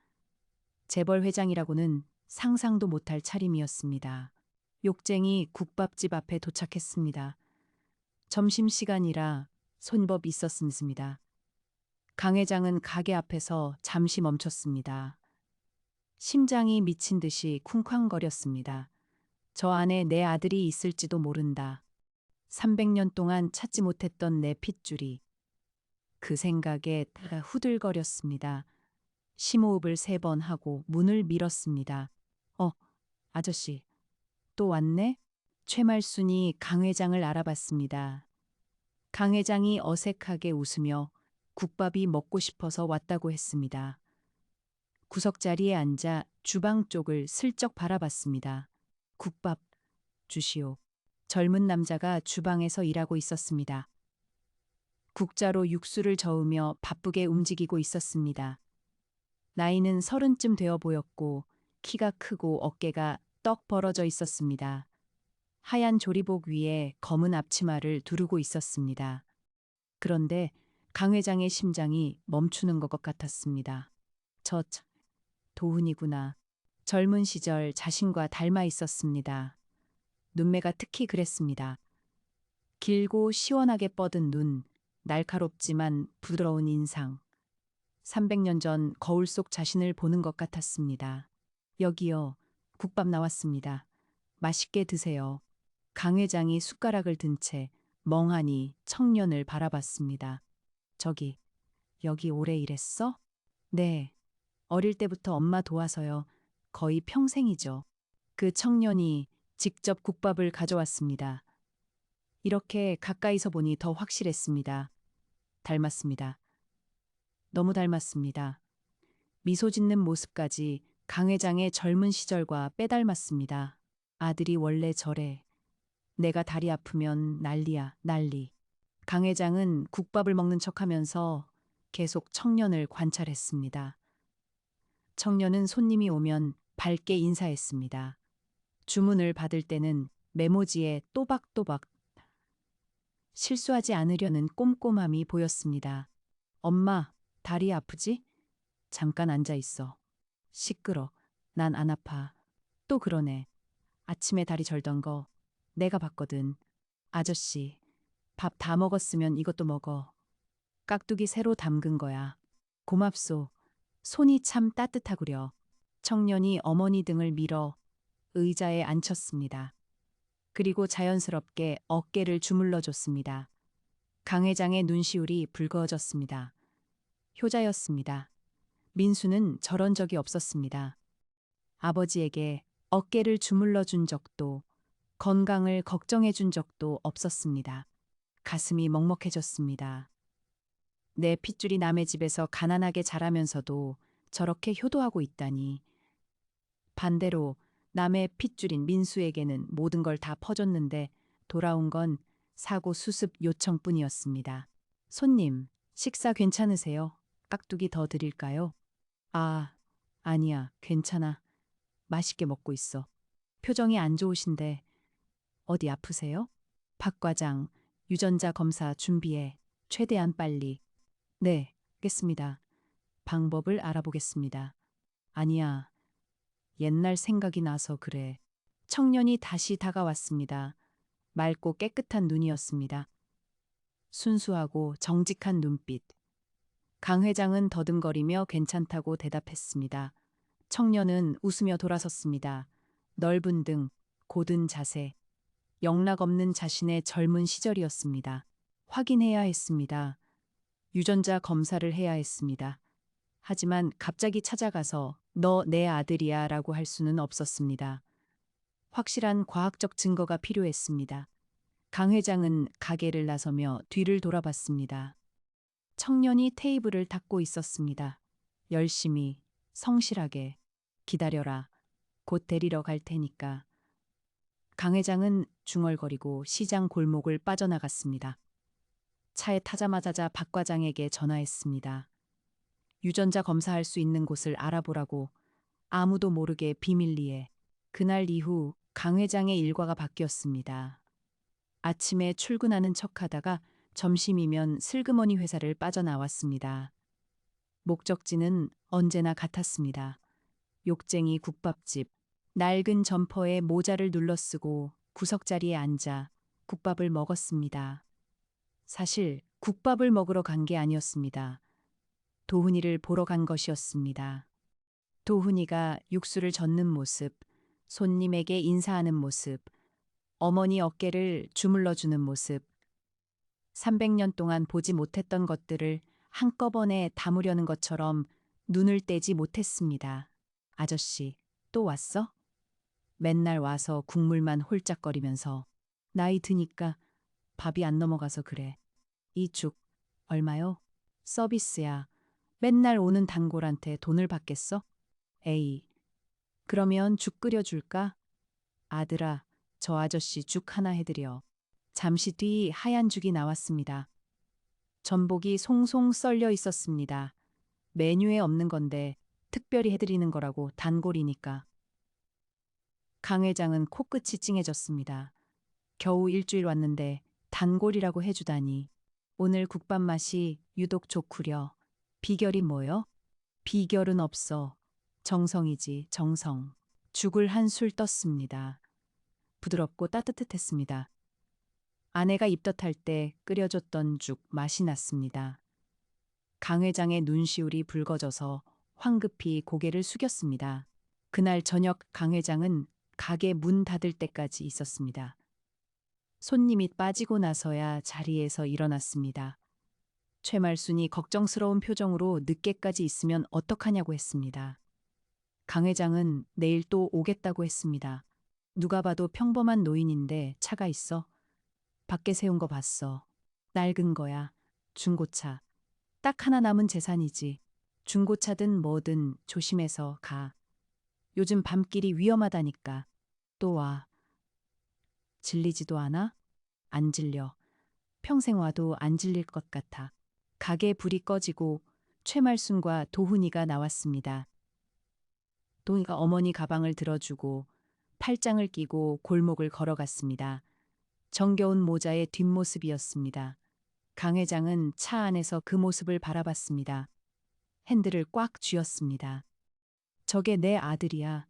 재벌 회장이라고는 상상도 못할 차림이었습니다. 욕쟁이 국밥집 앞에 도착했습니다. 점심시간이라 손님이 있었습니다. 강 회장은 가게 앞에서 잠시 멈췄습니다. 심장이 미친 듯이 쿵쾅거렸습니다. 저 안에 내 아들이 있을지도 모른다. 300년 동안 찾지 못했던 내 핏줄이. 그 생각에 따라 후들거렸습니다. 심호흡을 3번 하고 문을 밀었습니다. 아저씨, 또 왔네? 최말순이 강 회장을 알아봤습니다. 강 회장이 어색하게 웃으며 국밥이 먹고 싶어서 왔다고 했습니다. 구석자리에 앉아 주방 쪽을 슬쩍 바라봤습니다. 국밥 주시오. 젊은 남자가 주방에서 일하고 있었습니다. 국자로 육수를 저으며 바쁘게 움직이고 있었습니다. 나이는 30쯤 되어 보였고 키가 크고 어깨가 떡 벌어져 있었습니다. 하얀 조리복 위에 검은 앞치마를 두르고 있었습니다. 그런데 강 회장의 심장이 멈추는 것 같았습니다. 저 도훈이구나. 젊은 시절 자신과 닮아 있었습니다. 눈매가 특히 그랬습니다. 길고 시원하게 뻗은 눈, 날카롭지만 부드러운 인상. 300년 전 거울 속 자신을 보는 것 같았습니다. 여기요, 국밥 나왔습니다. 맛있게 드세요. 강 회장이 숟가락을 든 채 멍하니 청년을 바라봤습니다. 여기 오래 일했어? 네. 어릴 때부터 엄마 도와서요. 거의 평생이죠. 그 청년이 직접 국밥을 가져왔습니다. 이렇게 가까이서 보니 더 확실했습니다. 닮았습니다. 너무 닮았습니다. 미소 짓는 모습까지 강 회장의 젊은 시절과 빼닮았습니다. 아들이 원래 저래. 내가 다리 아프면 난리야, 난리. 강 회장은 국밥을 먹는 척하면서 계속 청년을 관찰했습니다. 청년은 손님이 오면 밝게 인사했습니다. 주문을 받을 때는 메모지에 또박또박 실수하지 않으려는 꼼꼼함이 보였습니다. 엄마, 다리 아프지? 잠깐 앉아 있어. 시끄러. 난 안 아파. 또 그러네. 아침에 다리 절던 거 내가 봤거든. 아저씨, 밥 다 먹었으면 이것도 먹어. 깍두기 새로 담근 거야. 고맙소. 손이 참 따뜻하구려. 청년이 어머니 등을 밀어 의자에 앉혔습니다. 그리고 자연스럽게 어깨를 주물러 줬습니다. 강 회장의 눈시울이 붉어졌습니다. 효자였습니다. 민수는 저런 적이 없었습니다. 아버지에게 어깨를 주물러 준 적도, 건강을 걱정해 준 적도 없었습니다. 가슴이 먹먹해졌습니다. 내 핏줄이 남의 집에서 가난하게 자라면서도 저렇게 효도하고 있다니. 반대로 남의 핏줄인 민수에게는 모든 걸 다 퍼줬는데 돌아온 건 사고 수습 요청뿐이었습니다. 손님, 식사 괜찮으세요? 깍두기 더 드릴까요? 아니야, 괜찮아. 맛있게 먹고 있어. 표정이 안 좋으신데 어디 아프세요? 박 과장, 유전자 검사 준비해. 최대한 빨리. 네, 알겠습니다. 방법을 알아보겠습니다. 아니야. 옛날 생각이 나서 그래. 청년이 다시 다가왔습니다. 맑고 깨끗한 눈이었습니다. 순수하고 정직한 눈빛. 강 회장은 더듬거리며 괜찮다고 대답했습니다. 청년은 웃으며 돌아섰습니다. 넓은 등, 고든 자세. 영락 없는 자신의 젊은 시절이었습니다. 확인해야 했습니다. 유전자 검사를 해야 했습니다. 하지만 갑자기 찾아가서 너 내 아들이야 라고 할 수는 없었습니다. 확실한 과학적 증거가 필요했습니다. 강 회장은 가게를 나서며 뒤를 돌아봤습니다. 청년이 테이블을 닦고 있었습니다. 열심히, 성실하게. 기다려라. 곧 데리러 갈 테니까. 강 회장은 중얼거리고 시장 골목을 빠져나갔습니다. 차에 타자마자 박 과장에게 전화했습니다. 유전자 검사할 수 있는 곳을 알아보라고. 아무도 모르게 비밀리에. 그날 이후 강 회장의 일과가 바뀌었습니다. 아침에 출근하는 척하다가 점심이면 슬그머니 회사를 빠져나왔습니다. 목적지는 언제나 같았습니다. 욕쟁이 국밥집. 낡은 점퍼에 모자를 눌러쓰고 구석자리에 앉아 국밥을 먹었습니다. 사실 국밥을 먹으러 간 게 아니었습니다. 도훈이를 보러 간 것이었습니다. 도훈이가 육수를 젓는 모습, 손님에게 인사하는 모습, 어머니 어깨를 주물러주는 모습, 300년 동안 보지 못했던 것들을 한꺼번에 담으려는 것처럼 눈을 떼지 못했습니다. 아저씨, 또 왔어? 맨날 와서 국물만 홀짝거리면서 나이 드니까 밥이 안 넘어가서 그래. 이 죽 얼마요? 서비스야. 맨날 오는 단골한테 돈을 받겠어? 에이, 그러면 죽 끓여줄까? 아들아, 저 아저씨 죽 하나 해드려. 잠시 뒤 하얀 죽이 나왔습니다. 전복이 송송 썰려 있었습니다. 메뉴에 없는 건데 특별히 해드리는 거라고 단골이니까. 강 회장은 코끝이 찡해졌습니다. 겨우 일주일 왔는데 단골이라고 해주다니. 오늘 국밥 맛이 유독 좋구려. 비결이 뭐요? 비결은 없어. 정성이지, 정성. 죽을 한 술 떴습니다. 부드럽고 따뜻했습니다. 아내가 입덧할 때 끓여줬던 죽 맛이 났습니다. 강 회장의 눈시울이 붉어져서 황급히 고개를 숙였습니다. 그날 저녁 강 회장은 가게 문 닫을 때까지 있었습니다. 손님이 빠지고 나서야 자리에서 일어났습니다. 최말순이 걱정스러운 표정으로 늦게까지 있으면 어떡하냐고 했습니다. 강 회장은 내일 또 오겠다고 했습니다. 누가 봐도 평범한 노인인데 차가 있어? 밖에 세운 거 봤어. 낡은 거야. 중고차. 딱 하나 남은 재산이지. 중고차든 뭐든 조심해서 가. 요즘 밤길이 위험하다니까. 또 와. 질리지도 않아? 안 질려. 평생 와도 안 질릴 것 같아. 가게 불이 꺼지고 최말순과 도훈이가 나왔습니다. 도훈이가 어머니 가방을 들어주고 팔짱을 끼고 골목을 걸어갔습니다. 정겨운 모자의 뒷모습이었습니다. 강 회장은 차 안에서 그 모습을 바라봤습니다. 핸들을 꽉 쥐었습니다. 저게 내 아들이야.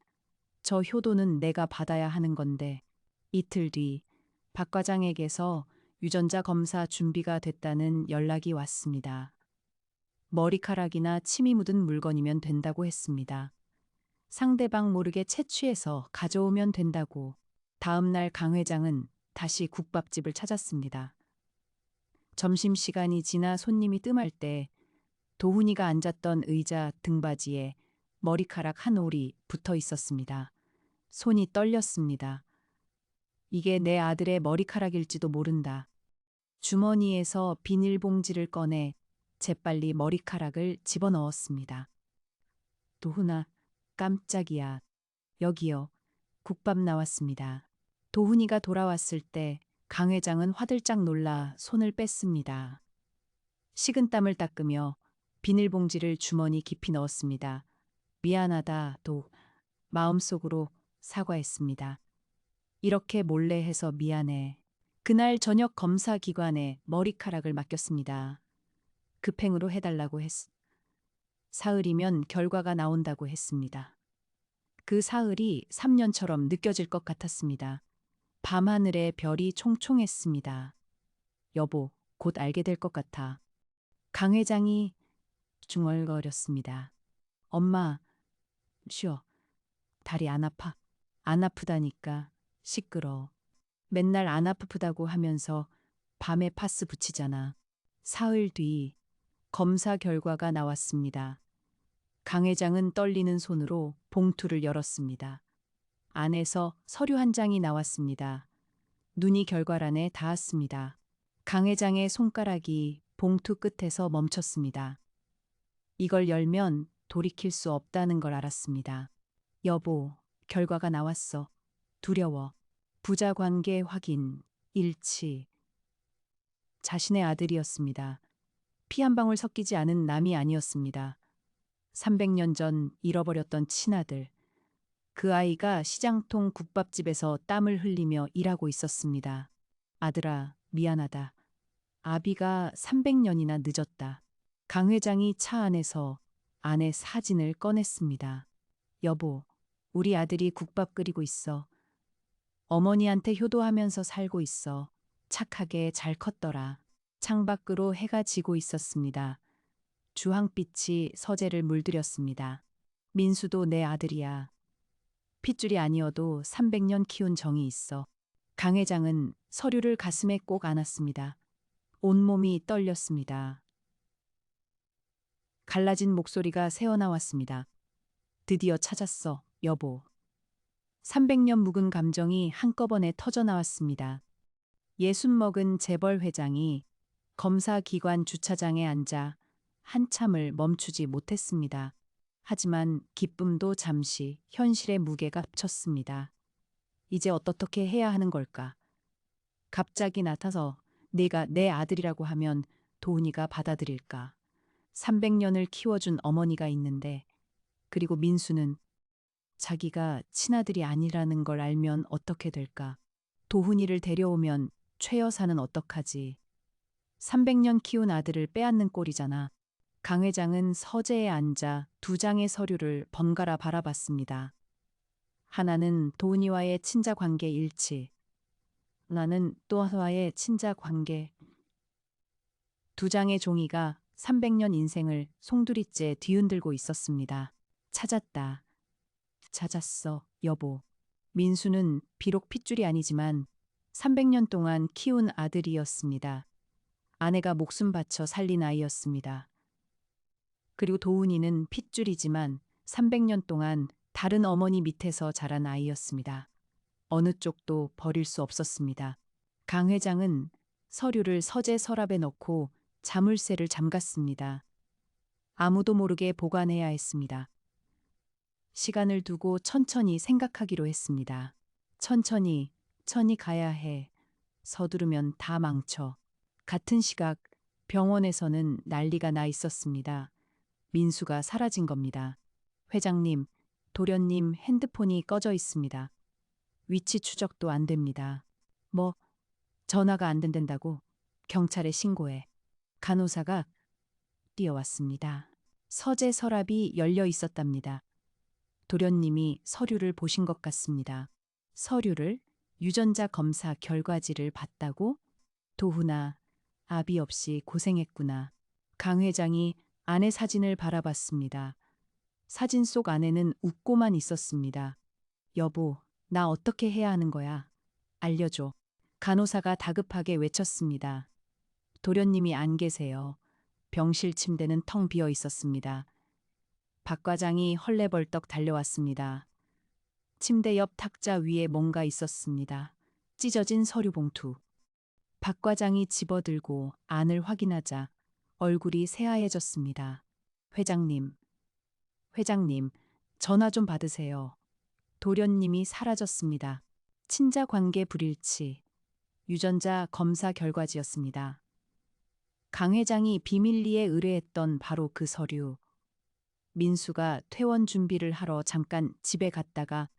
저 효도는 내가 받아야 하는 건데. 이틀 뒤 박 과장에게서 유전자 검사 준비가 됐다는 연락이 왔습니다. 머리카락이나 침이 묻은 물건이면 된다고 했습니다. 상대방 모르게 채취해서 가져오면 된다고. 다음 날 강 회장은 다시 국밥집을 찾았습니다. 점심시간이 지나 손님이 뜸할 때 도훈이가 앉았던 의자 등받이에 머리카락 한 올이 붙어 있었습니다. 손이 떨렸습니다. 이게 내 아들의 머리카락일지도 모른다. 주머니에서 비닐봉지를 꺼내 재빨리 머리카락을 집어넣었습니다. 도훈아, 깜짝이야. 여기요. 국밥 나왔습니다. 도훈이가 돌아왔을 때 강 회장은 화들짝 놀라 손을 뺐습니다. 식은땀을 닦으며 비닐봉지를 주머니 깊이 넣었습니다. 미안하다, 도. 마음속으로 사과했습니다. 이렇게 몰래 해서 미안해. 그날 저녁 검사 기관에 머리카락을 맡겼습니다. 급행으로 해달라고 사흘이면 결과가 나온다고 했습니다. 그 사흘이 3년처럼 느껴질 것 같았습니다. 밤하늘에 별이 총총했습니다. 여보, 곧 알게 될 것 같아. 강 회장이 중얼거렸습니다. 엄마, 쉬어. 다리 안 아파? 안 아프다니까. 시끄러. 맨날 안 아프다고 하면서 밤에 파스 붙이잖아. 사흘 뒤 검사 결과가 나왔습니다. 강 회장은 떨리는 손으로 봉투를 열었습니다. 안에서 서류 한 장이 나왔습니다. 눈이 결과란에 닿았습니다. 강 회장의 손가락이 봉투 끝에서 멈췄습니다. 이걸 열면 돌이킬 수 없다는 걸 알았습니다. 여보, 결과가 나왔어. 두려워. 부자 관계 확인, 일치. 자신의 아들이었습니다. 피 한 방울 섞이지 않은 남이 아니었습니다. 300년 전 잃어버렸던 친아들. 그 아이가 시장통 국밥집에서 땀을 흘리며 일하고 있었습니다. 아들아, 미안하다. 아비가 300년이나 늦었다. 강 회장이 차 안에서 아내 사진을 꺼냈습니다. 여보, 우리 아들이 국밥 끓이고 있어. 어머니한테 효도하면서 살고 있어. 착하게 잘 컸더라. 창밖으로 해가 지고 있었습니다. 주황빛이 서재를 물들였습니다. 민수도 내 아들이야. 핏줄이 아니어도 300년 키운 정이 있어. 강 회장은 서류를 가슴에 꼭 안았습니다. 온몸이 떨렸습니다. 갈라진 목소리가 새어나왔습니다. 드디어 찾았어, 여보. 300년 묵은 감정이 한꺼번에 터져나왔습니다. 60먹은 재벌 회장이 검사기관 주차장에 앉아 한참을 멈추지 못했습니다. 하지만 기쁨도 잠시 현실의 무게가 합쳤습니다. 이제 어떻게 해야 하는 걸까? 갑자기 나타서 네가 내 아들이라고 하면 도훈이가 받아들일까? 300년을 키워준 어머니가 있는데, 그리고 민수는 자기가 친아들이 아니라는 걸 알면 어떻게 될까? 도훈이를 데려오면 최 여사는 어떡하지? 300년 키운 아들을 빼앗는 꼴이잖아. 강 회장은 서재에 앉아 두 장의 서류를 번갈아 바라봤습니다. 하나는 도훈이와의 친자 관계 일치. 나는 또 하나의 친자 관계. 두 장의 종이가 300년 인생을 송두리째 뒤흔들고 있었습니다. 찾았다. 찾았어, 여보. 민수는 비록 핏줄이 아니지만 300년 동안 키운 아들이었습니다. 아내가 목숨 바쳐 살린 아이였습니다. 그리고 도훈이는 핏줄이지만 300년 동안 다른 어머니 밑에서 자란 아이였습니다. 어느 쪽도 버릴 수 없었습니다. 강 회장은 서류를 서재 서랍에 넣고 자물쇠를 잠갔습니다. 아무도 모르게 보관해야 했습니다. 시간을 두고 천천히 생각하기로 했습니다. 천천히 가야 해. 서두르면 다 망쳐. 같은 시각 병원에서는 난리가 나 있었습니다. 민수가 사라진 겁니다. 회장님, 도련님 핸드폰이 꺼져 있습니다. 위치 추적도 안 됩니다. 뭐, 전화가 안 된다고? 경찰에 신고해. 간호사가 뛰어왔습니다. 서재 서랍이 열려 있었답니다. 도련님이 서류를 보신 것 같습니다. 서류를? 유전자 검사 결과지를 봤다고? 도훈아, 아비 없이 고생했구나. 강 회장이 아내 사진을 바라봤습니다. 사진 속 아내는 웃고만 있었습니다. 여보, 나 어떻게 해야 하는 거야? 알려줘. 간호사가 다급하게 외쳤습니다. 도련님이 안 계세요. 병실 침대는 텅 비어 있었습니다. 박 과장이 헐레벌떡 달려왔습니다. 침대 옆 탁자 위에 뭔가 있었습니다. 찢어진 서류 봉투. 박 과장이 집어들고 안을 확인하자 얼굴이 새하얘졌습니다. 회장님, 전화 좀 받으세요. 도련님이 사라졌습니다. 친자 관계 불일치. 유전자 검사 결과지였습니다. 강 회장이 비밀리에 의뢰했던 바로 그 서류. 민수가 퇴원 준비를 하러 잠깐 집에 갔다가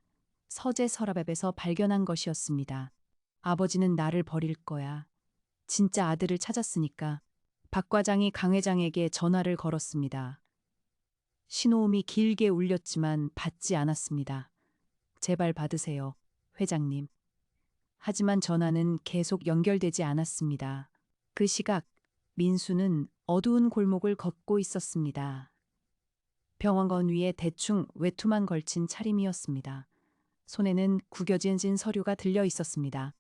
서재 서랍앱에서 발견한 것이었습니다. 아버지는 나를 버릴 거야. 진짜 아들을 찾았으니까. 박 과장이 강 회장에게 전화를 걸었습니다. 신호음이 길게 울렸지만 받지 않았습니다. 제발 받으세요, 회장님. 하지만 전화는 계속 연결되지 않았습니다. 그 시각 민수는 어두운 골목을 걷고 있었습니다. 병원건 위에 대충 외투만 걸친 차림이었습니다. 손에는 구겨진 서류가 들려 있었습니다.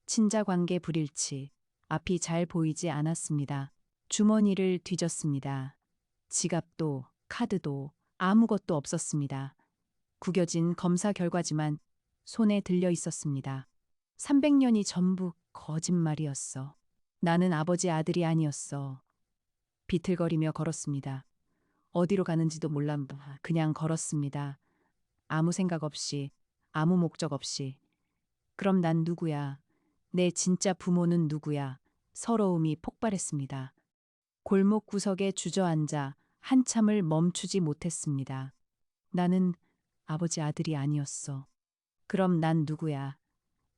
친자 관계 불일치. 앞이 잘 보이지 않았습니다. 주머니를 뒤졌습니다. 지갑도 카드도 아무것도 없었습니다. 구겨진 검사 결과지만 손에 들려 있었습니다. 300년이 전부 거짓말이었어. 나는 아버지 아들이 아니었어. 비틀거리며 걸었습니다. 어디로 가는지도 몰라 그냥 걸었습니다. 아무 생각 없이, 아무 목적 없이. 그럼 난 누구야? 내 진짜 부모는 누구야? 서러움이 폭발했습니다. 골목 구석에 주저앉아 한참을 멈추지 못했습니다. 나는 아버지 아들이 아니었어. 그럼 난 누구야?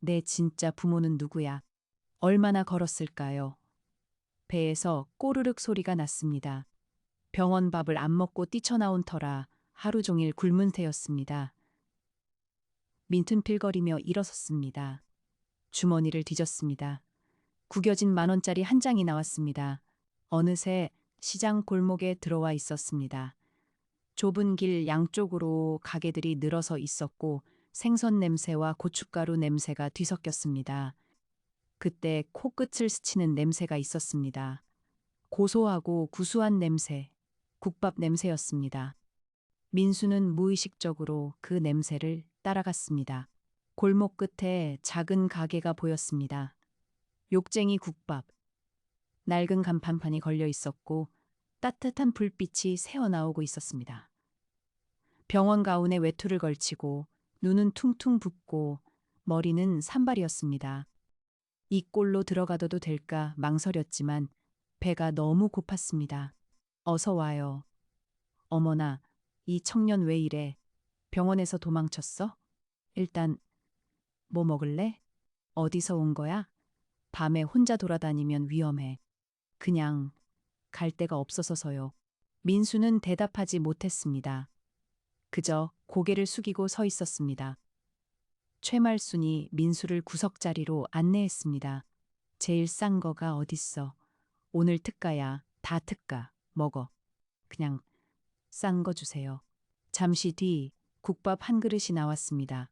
내 진짜 부모는 누구야? 얼마나 걸었을까요? 배에서 꼬르륵 소리가 났습니다. 병원 밥을 안 먹고 뛰쳐나온 터라 하루 종일 굶은 새였습니다. 민튼필거리며 일어섰습니다. 주머니를 뒤졌습니다. 구겨진 10,000원짜리 한 장이 나왔습니다. 어느새 시장 골목에 들어와 있었습니다. 좁은 길 양쪽으로 가게들이 늘어서 있었고 생선 냄새와 고춧가루 냄새가 뒤섞였습니다. 그때 코끝을 스치는 냄새가 있었습니다. 고소하고 구수한 냄새, 국밥 냄새였습니다. 민수는 무의식적으로 그 냄새를 따라갔습니다. 골목 끝에 작은 가게가 보였습니다. 욕쟁이 국밥. 낡은 간판판이 걸려 있었고 따뜻한 불빛이 새어나오고 있었습니다. 병원 가운에 외투를 걸치고 눈은 퉁퉁 붓고 머리는 산발이었습니다. 이 꼴로 들어가도 될까 망설였지만 배가 너무 고팠습니다. 어서 와요. 어머나, 이 청년 왜 이래? 병원에서 도망쳤어? 일단 뭐 먹을래? 어디서 온 거야? 밤에 혼자 돌아다니면 위험해. 그냥 갈 데가 없어서요. 민수는 대답하지 못했습니다. 그저 고개를 숙이고 서 있었습니다. 최말순이 민수를 구석자리로 안내했습니다. 제일 싼 거가 어딨어. 오늘 특가야. 다 특가. 먹어. 그냥 싼 거 주세요. 잠시 뒤 국밥 한 그릇이 나왔습니다.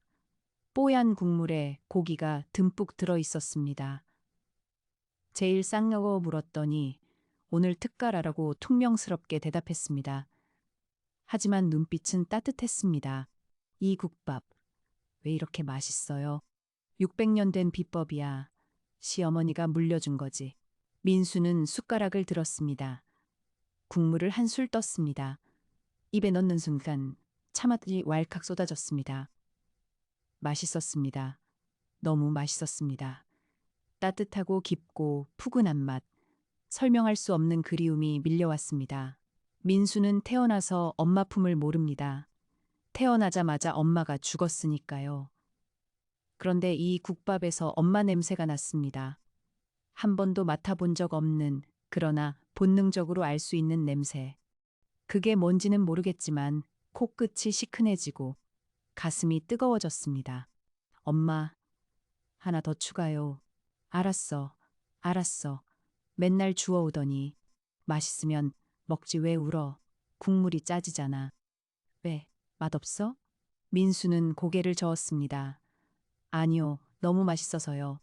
뽀얀 국물에 고기가 듬뿍 들어 있었습니다. 제일 싼 거 물었더니 오늘 특가라고 퉁명스럽게 대답했습니다. 하지만 눈빛은 따뜻했습니다. 이 국밥 왜 이렇게 맛있어요? 600년 된 비법이야. 시어머니가 물려준 거지. 민수는 숟가락을 들었습니다. 국물을 한 술 떴습니다. 입에 넣는 순간 차맛이 왈칵 쏟아졌습니다. 맛있었습니다. 너무 맛있었습니다. 따뜻하고 깊고 푸근한 맛, 설명할 수 없는 그리움이 밀려왔습니다. 민수는 태어나서 엄마 품을 모릅니다. 태어나자마자 엄마가 죽었으니까요. 그런데 이 국밥에서 엄마 냄새가 났습니다. 한 번도 맡아본 적 없는, 그러나 본능적으로 알 수 있는 냄새. 그게 뭔지는 모르겠지만 코끝이 시큰해지고 가슴이 뜨거워졌습니다. 엄마, 하나 더 추가요. 알았어, 알았어. 맨날 주워오더니 맛있으면 먹지 왜 울어. 국물이 짜지잖아. 왜, 맛없어? 민수는 고개를 저었습니다. 아니요, 너무 맛있어서요.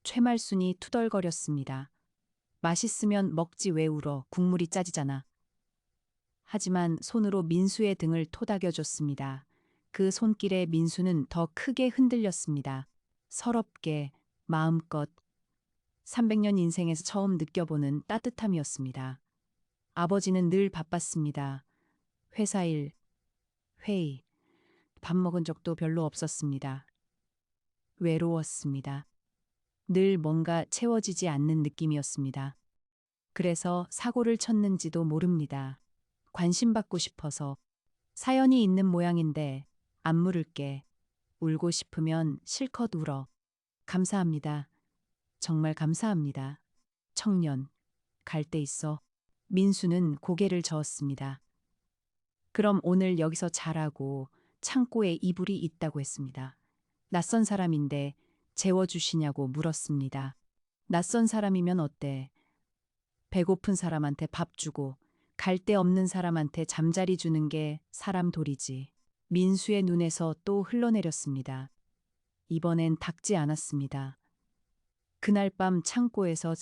최말순이 투덜거렸습니다. 맛있으면 먹지 왜 울어. 국물이 짜지잖아. 하지만 손으로 민수의 등을 토닥여줬습니다. 그 손길에 민수는 더 크게 흔들렸습니다. 서럽게, 마음껏 300년 인생에서 처음 느껴보는 따뜻함이었습니다. 아버지는 늘 바빴습니다. 회사 일, 회의, 밥 먹은 적도 별로 없었습니다. 외로웠습니다. 늘 뭔가 채워지지 않는 느낌이었습니다. 그래서 사고를 쳤는지도 모릅니다. 관심받고 싶어서. 사연이 있는 모양인데 안 물을게. 울고 싶으면 실컷 울어. 감사합니다. 정말 감사합니다. 청년, 갈 데 있어. 민수는 고개를 저었습니다. 그럼 오늘 여기서 자라고 창고에 이불이 있다고 했습니다. 낯선 사람인데 재워주시냐고 물었습니다. 낯선 사람이면 어때? 배고픈 사람한테 밥 주고 갈 데 없는 사람한테 잠자리 주는 게 사람 도리지. 민수의 눈에서 또 흘러내렸습니다. 이번엔 닦지 않았습니다. 그날 밤 창고에서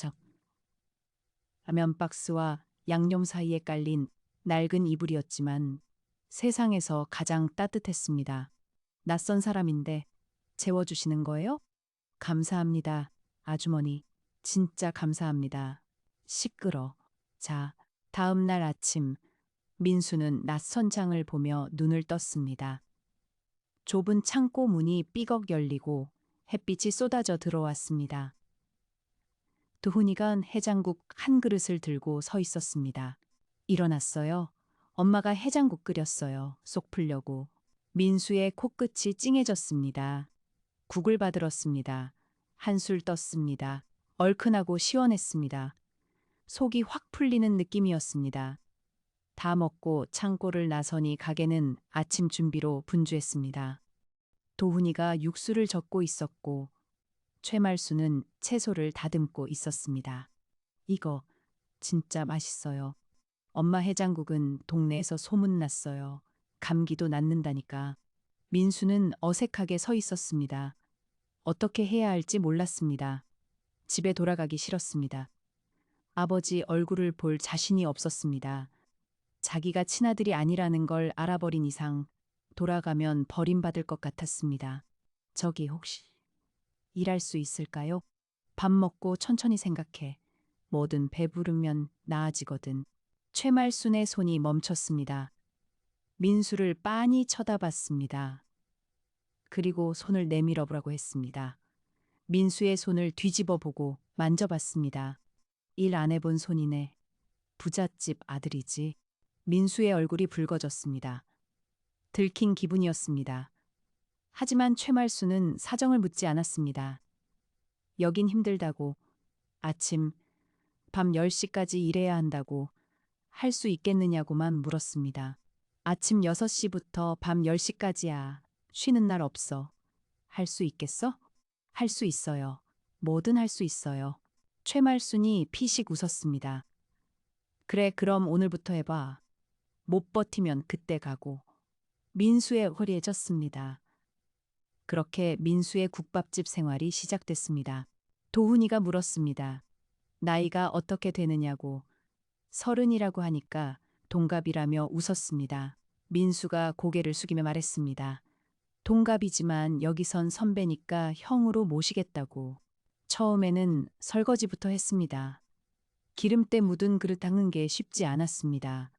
라면 박스와 양념 사이에 깔린 낡은 이불이었지만 세상에서 가장 따뜻했습니다. 낯선 사람인데 재워주시는 거예요? 감사합니다. 아주머니, 진짜 감사합니다. 시끄러. 자, 다음 날 아침, 민수는 낯선 장을 보며 눈을 떴습니다. 좁은 창고 문이 삐걱 열리고 햇빛이 쏟아져 들어왔습니다. 두훈이가 해장국 한 그릇을 들고 서 있었습니다. 일어났어요. 엄마가 해장국 끓였어요. 속 풀려고. 민수의 코끝이 찡해졌습니다. 국을 받들었습니다. 한술 떴습니다. 얼큰하고 시원했습니다. 속이 확 풀리는 느낌이었습니다. 다 먹고 창고를 나서니 가게는 아침 준비로 분주했습니다. 도훈이가 육수를 젓고 있었고 최말수는 채소를 다듬고 있었습니다. 이거 진짜 맛있어요. 엄마 해장국은 동네에서 소문났어요. 감기도 낫는다니까. 민수는 어색하게 서 있었습니다. 어떻게 해야 할지 몰랐습니다. 집에 돌아가기 싫었습니다. 아버지 얼굴을 볼 자신이 없었습니다. 자기가 친아들이 아니라는 걸 알아버린 이상 돌아가면 버림받을 것 같았습니다. 저기 혹시 일할 수 있을까요? 밥 먹고 천천히 생각해. 뭐든 배부르면 나아지거든. 최말순의 손이 멈췄습니다. 민수를 빤히 쳐다봤습니다. 그리고 손을 내밀어 보라고 했습니다. 민수의 손을 뒤집어 보고 만져봤습니다. 일 안 해본 손이네. 부잣집 아들이지. 민수의 얼굴이 붉어졌습니다. 들킨 기분이었습니다. 하지만 최말수는 사정을 묻지 않았습니다. 여긴 힘들다고, 아침, 밤 10시까지 일해야 한다고, 할 수 있겠느냐고만 물었습니다. 아침 6시부터 밤 10시까지야. 쉬는 날 없어. 할 수 있겠어? 할 수 있어요. 뭐든 할 수 있어요. 최말순이 피식 웃었습니다. 그래, 그럼 오늘부터 해봐. 못 버티면 그때 가고. 민수의 허리에 졌습니다. 그렇게 민수의 국밥집 생활이 시작됐습니다. 도훈이가 물었습니다. 나이가 어떻게 되느냐고. 30이라고 하니까 동갑이라며 웃었습니다. 민수가 고개를 숙이며 말했습니다. 동갑이지만 여기선 선배니까 형으로 모시겠다고. 처음에는 설거지부터 했습니다. 기름때 묻은 그릇 닦는 게 쉽지 않았습니다.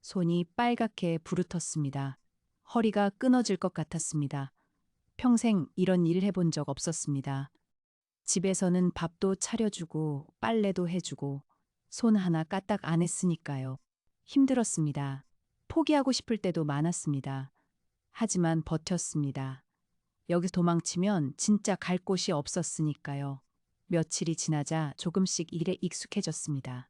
손이 빨갛게 부르텄습니다. 허리가 끊어질 것 같았습니다. 평생 이런 일을 해본 적 없었습니다. 집에서는 밥도 차려주고 빨래도 해주고 손 하나 까딱 안 했으니까요. 힘들었습니다. 포기하고 싶을 때도 많았습니다. 하지만 버텼습니다. 여기서 도망치면 진짜 갈 곳이 없었으니까요. 며칠이 지나자 조금씩 일에 익숙해졌습니다.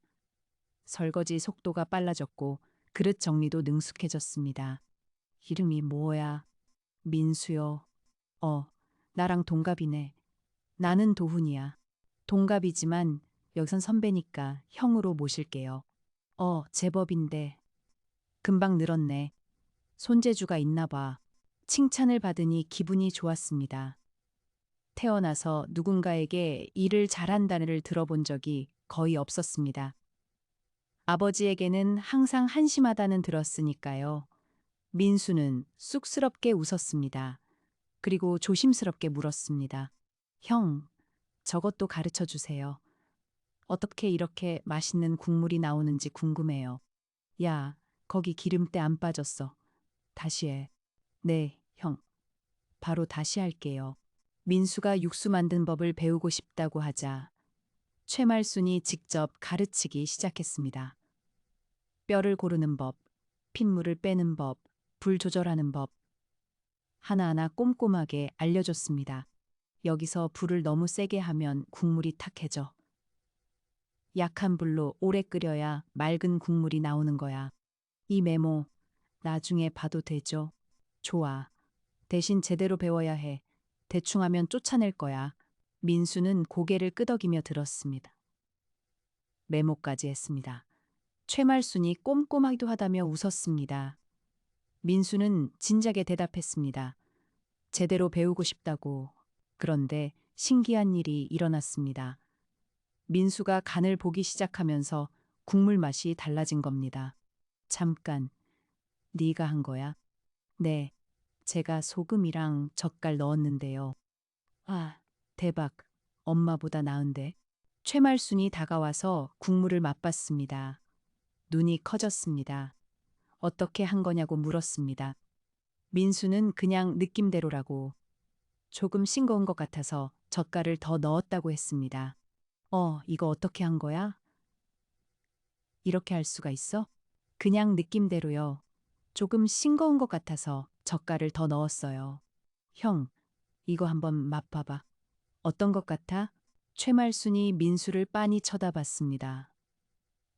설거지 속도가 빨라졌고 그릇 정리도 능숙해졌습니다. 이름이 뭐야? 민수요. 나랑 동갑이네. 나는 도훈이야. 동갑이지만 여기선 선배니까 형으로 모실게요. 제법인데. 금방 늘었네. 손재주가 있나 봐. 칭찬을 받으니 기분이 좋았습니다. 태어나서 누군가에게 일을 잘한다는 를 들어본 적이 거의 없었습니다. 아버지에게는 항상 한심하다는 들었으니까요. 민수는 쑥스럽게 웃었습니다. 그리고 조심스럽게 물었습니다. 형, 저것도 가르쳐 주세요. 어떻게 이렇게 맛있는 국물이 나오는지 궁금해요. 야, 거기 기름때 안 빠졌어. 다시 해. 네, 형. 바로 다시 할게요. 민수가 육수 만든 법을 배우고 싶다고 하자 최말순이 직접 가르치기 시작했습니다. 뼈를 고르는 법, 핏물을 빼는 법, 불 조절하는 법. 하나하나 꼼꼼하게 알려줬습니다. 여기서 불을 너무 세게 하면 국물이 탁해져. 약한 불로 오래 끓여야 맑은 국물이 나오는 거야. 이 메모 나중에 봐도 되죠? 좋아. 대신 제대로 배워야 해. 대충 하면 쫓아낼 거야. 민수는 고개를 끄덕이며 들었습니다. 메모까지 했습니다. 최말순이 꼼꼼하기도 하다며 웃었습니다. 민수는 진작에 대답했습니다. 제대로 배우고 싶다고. 그런데 신기한 일이 일어났습니다. 민수가 간을 보기 시작하면서 국물 맛이 달라진 겁니다. 잠깐, 네가 한 거야? 네, 제가 소금이랑 젓갈 넣었는데요. 아, 대박. 엄마보다 나은데. 최말순이 다가와서 국물을 맛봤습니다. 눈이 커졌습니다. 어떻게 한 거냐고 물었습니다. 민수는 그냥 느낌대로라고. 조금 싱거운 것 같아서 젓갈을 더 넣었다고 했습니다. 이거 어떻게 한 거야? 이렇게 할 수가 있어? 그냥 느낌대로요. 조금 싱거운 것 같아서 젓갈을 더 넣었어요. 형, 이거 한번 맛봐봐. 어떤 것 같아? 최말순이 민수를 빤히 쳐다봤습니다.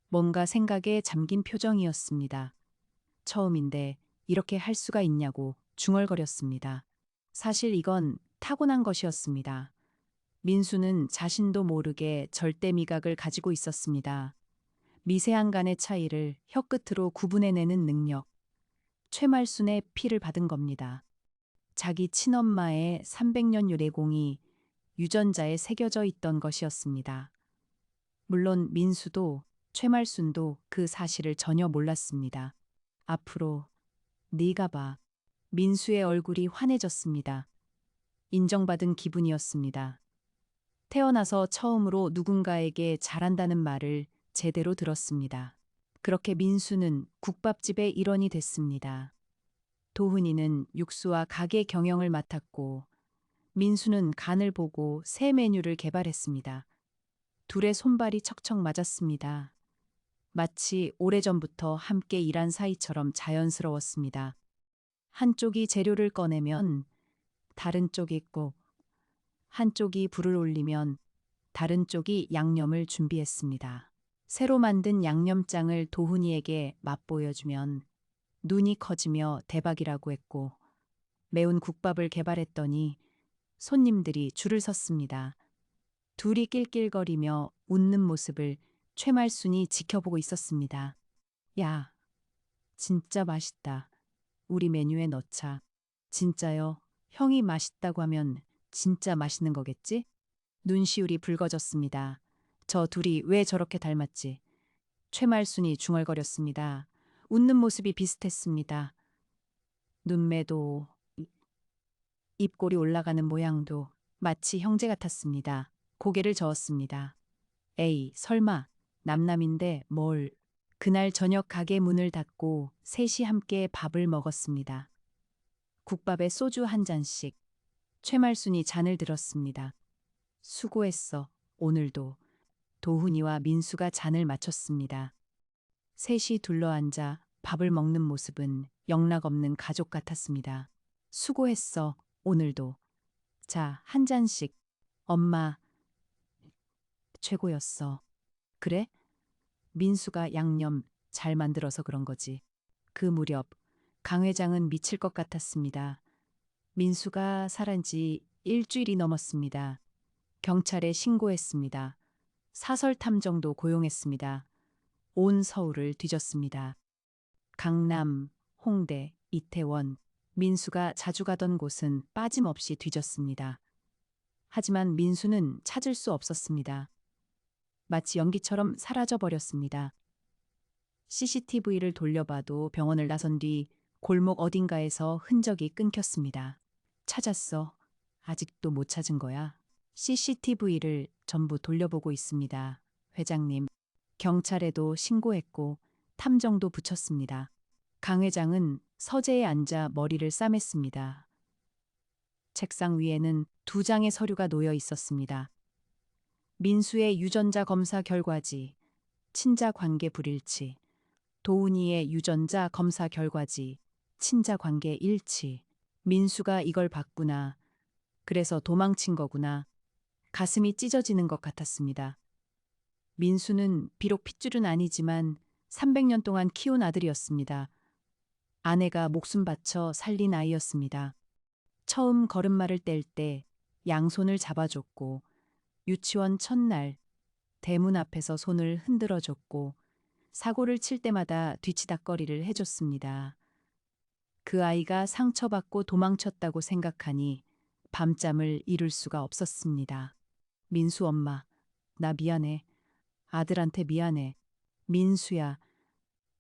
뭔가 생각에 잠긴 표정이었습니다. 처음인데 이렇게 할 수가 있냐고 중얼거렸습니다. 사실 이건 타고난 것이었습니다. 민수는 자신도 모르게 절대 미각을 가지고 있었습니다. 미세한 간의 차이를 혀끝으로 구분해내는 능력. 최말순의 피를 받은 겁니다. 자기 친엄마의 300년 유래공이 유전자에 새겨져 있던 것이었습니다. 물론 민수도 최말순도 그 사실을 전혀 몰랐습니다. 앞으로 네가 봐. 민수의 얼굴이 환해졌습니다. 인정받은 기분이었습니다. 태어나서 처음으로 누군가에게 잘한다는 말을 제대로 들었습니다. 그렇게 민수는 국밥집의 일원이 됐습니다. 도훈이는 육수와 가게 경영을 맡았고 민수는 간을 보고 새 메뉴를 개발했습니다. 둘의 손발이 척척 맞았습니다. 마치 오래전부터 함께 일한 사이처럼 자연스러웠습니다. 한쪽이 재료를 꺼내면 다른 쪽이 꼭, 한쪽이 불을 올리면 다른 쪽이 양념을 준비했습니다. 새로 만든 양념장을 도훈이에게 맛보여주면 눈이 커지며 대박이라고 했고 매운 국밥을 개발했더니 손님들이 줄을 섰습니다. 둘이 낄낄거리며 웃는 모습을 최말순이 지켜보고 있었습니다. 야, 진짜 맛있다. 우리 메뉴에 넣자. 진짜요? 형이 맛있다고 하면 진짜 맛있는 거겠지? 눈시울이 붉어졌습니다. 저 둘이 왜 저렇게 닮았지? 최말순이 중얼거렸습니다. 웃는 모습이 비슷했습니다. 눈매도 입꼬리 올라가는 모양도 마치 형제 같았습니다. 고개를 저었습니다. 에이, 설마 남남인데 뭘. 그날 저녁 가게 문을 닫고 셋이 함께 밥을 먹었습니다. 국밥에 소주 한 잔씩. 최말순이 잔을 들었습니다. 수고했어, 오늘도. 도훈이와 민수가 잔을 마쳤습니다. 셋이 둘러앉아 밥을 먹는 모습은 영락없는 가족 같았습니다. 수고했어, 오늘도. 자, 한 잔씩. 엄마, 최고였어. 그래? 민수가 양념 잘 만들어서 그런 거지. 그 무렵 강 회장은 미칠 것 같았습니다. 민수가 살한 지 일주일이 넘었습니다. 경찰에 신고했습니다. 사설 탐정도 고용했습니다. 온 서울을 뒤졌습니다. 강남, 홍대, 이태원, 민수가 자주 가던 곳은 빠짐없이 뒤졌습니다. 하지만 민수는 찾을 수 없었습니다. 마치 연기처럼 사라져 버렸습니다. CCTV를 돌려봐도 병원을 나선 뒤 골목 어딘가에서 흔적이 끊겼습니다. 찾았어. 아직도 못 찾은 거야. CCTV를 전부 돌려보고 있습니다. 회장님. 경찰에도 신고했고 탐정도 붙였습니다. 강 회장은 서재에 앉아 머리를 싸맸습니다. 책상 위에는 두 장의 서류가 놓여 있었습니다. 민수의 유전자 검사 결과지, 친자 관계 불일치, 도훈이의 유전자 검사 결과지, 친자 관계 일치. 민수가 이걸 봤구나. 그래서 도망친 거구나. 가슴이 찢어지는 것 같았습니다. 민수는 비록 핏줄은 아니지만 300년 동안 키운 아들이었습니다. 아내가 목숨 바쳐 살린 아이였습니다. 처음 걸음마를 뗄 때 양손을 잡아줬고, 유치원 첫날 대문 앞에서 손을 흔들어줬고, 사고를 칠 때마다 뒤치다꺼리를 해줬습니다. 그 아이가 상처받고 도망쳤다고 생각하니 밤잠을 이룰 수가 없었습니다. 민수 엄마, 나 미안해. 아들한테 미안해. 민수야,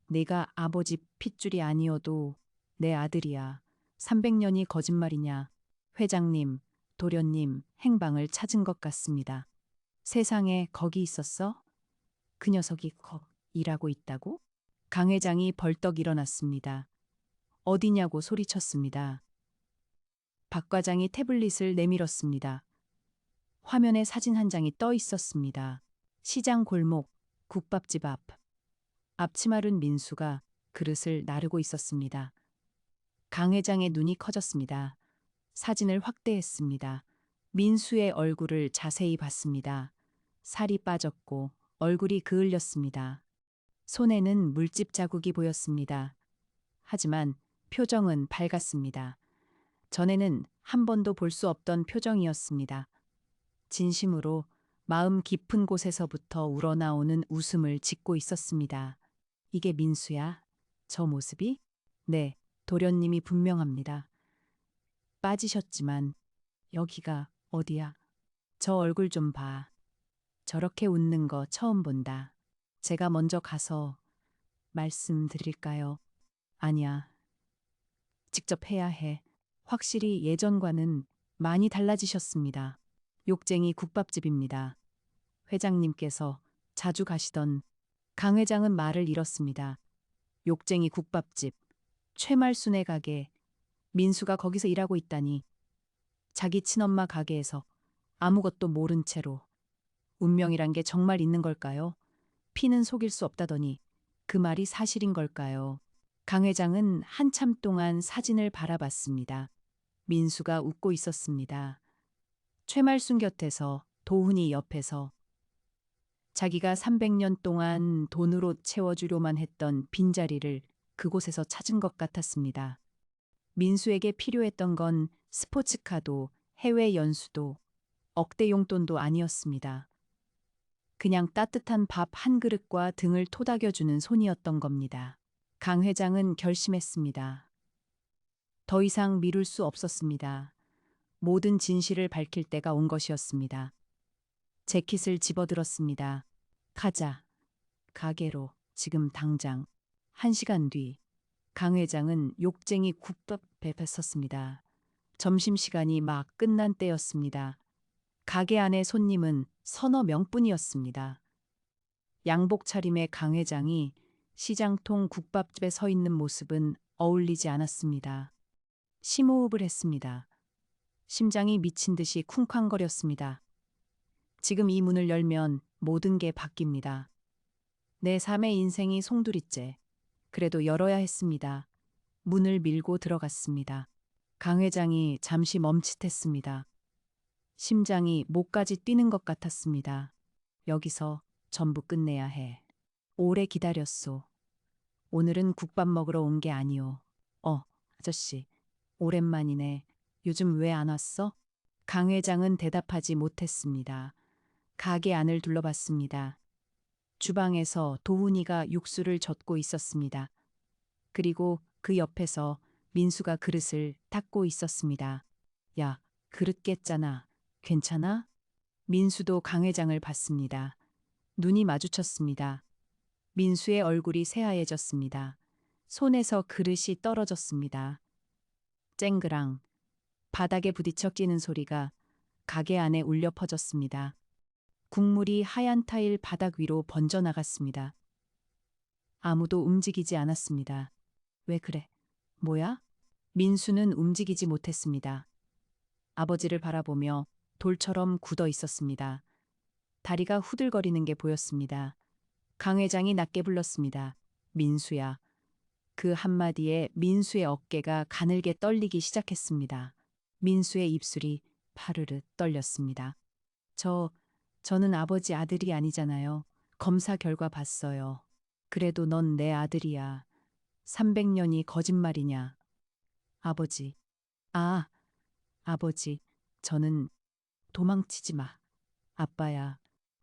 내가 아버지 핏줄이 아니어도 내 아들이야. 300년이 거짓말이냐. 회장님, 도련님, 행방을 찾은 것 같습니다. 세상에 거기 있었어? 그 녀석이 일하고 있다고? 강 회장이 벌떡 일어났습니다. 어디냐고 소리쳤습니다. 박 과장이 태블릿을 내밀었습니다. 화면에 사진 한 장이 떠 있었습니다. 시장 골목, 국밥집 앞. 앞치마른 민수가 그릇을 나르고 있었습니다. 강 회장의 눈이 커졌습니다. 사진을 확대했습니다. 민수의 얼굴을 자세히 봤습니다. 살이 빠졌고 얼굴이 그을렸습니다. 손에는 물집 자국이 보였습니다. 하지만 표정은 밝았습니다. 전에는 한 번도 볼 수 없던 표정이었습니다. 진심으로 마음 깊은 곳에서부터 우러나오는 웃음을 짓고 있었습니다. 이게 민수야? 저 모습이? 네, 도련님이 분명합니다. 빠지셨지만 여기가 어디야? 저 얼굴 좀 봐. 저렇게 웃는 거 처음 본다. 제가 먼저 가서 말씀드릴까요? 아니야. 직접 해야 해. 확실히 예전과는 많이 달라지셨습니다. 욕쟁이 국밥집입니다. 회장님께서 자주 가시던. 강 회장은 말을 잃었습니다. 욕쟁이 국밥집, 최말순의 가게, 민수가 거기서 일하고 있다니. 자기 친엄마 가게에서 아무것도 모른 채로. 운명이란 게 정말 있는 걸까요? 피는 속일 수 없다더니 그 말이 사실인 걸까요? 강 회장은 한참 동안 사진을 바라봤습니다. 민수가 웃고 있었습니다. 최말순 곁에서, 도훈이 옆에서. 자기가 300년 동안 돈으로 채워주려만 했던 빈자리를 그곳에서 찾은 것 같았습니다. 민수에게 필요했던 건 스포츠카도 해외 연수도 억대 용돈도 아니었습니다. 그냥 따뜻한 밥 한 그릇과 등을 토닥여주는 손이었던 겁니다. 강 회장은 결심했습니다. 더 이상 미룰 수 없었습니다. 모든 진실을 밝힐 때가 온 것이었습니다. 재킷을 집어들었습니다. 가자. 가게로 지금 당장. 1시간 뒤 강 회장은 욕쟁이 국밥에 섰습니다. 점심시간이 막 끝난 때였습니다. 가게 안의 손님은 서너 명뿐이었습니다. 양복 차림의 강 회장이 시장통 국밥집에 서 있는 모습은 어울리지 않았습니다. 심호흡을 했습니다. 심장이 미친 듯이 쿵쾅거렸습니다. 지금 이 문을 열면 모든 게 바뀝니다. 내 삶의 인생이 송두리째. 그래도 열어야 했습니다. 문을 밀고 들어갔습니다. 강 회장이 잠시 멈칫했습니다. 심장이 목까지 뛰는 것 같았습니다. 여기서 전부 끝내야 해. 오래 기다렸소. 오늘은 국밥 먹으러 온 게 아니오. 아저씨, 오랜만이네. 요즘 왜 안 왔어? 강 회장은 대답하지 못했습니다. 가게 안을 둘러봤습니다. 주방에서 도훈이가 육수를 젓고 있었습니다. 그리고 그 옆에서 민수가 그릇을 닦고 있었습니다. 야, 그릇 깼잖아. 괜찮아? 민수도 강 회장을 봤습니다. 눈이 마주쳤습니다. 민수의 얼굴이 새하얘졌습니다. 손에서 그릇이 떨어졌습니다. 쨍그랑 바닥에 부딪혀 끼는 소리가 가게 안에 울려 퍼졌습니다. 국물이 하얀 타일 바닥 위로 번져나갔습니다. 아무도 움직이지 않았습니다. 왜 그래? 뭐야? 민수는 움직이지 못했습니다. 아버지를 바라보며 돌처럼 굳어 있었습니다. 다리가 후들거리는 게 보였습니다. 강 회장이 낮게 불렀습니다. 민수야. 그 한마디에 민수의 어깨가 가늘게 떨리기 시작했습니다. 민수의 입술이 파르르 떨렸습니다. 저는 아버지 아들이 아니잖아요. 검사 결과 봤어요. 그래도 넌 내 아들이야. 300년이 거짓말이냐. 아버지. 아, 아버지. 저는 도망치지 마. 아빠야.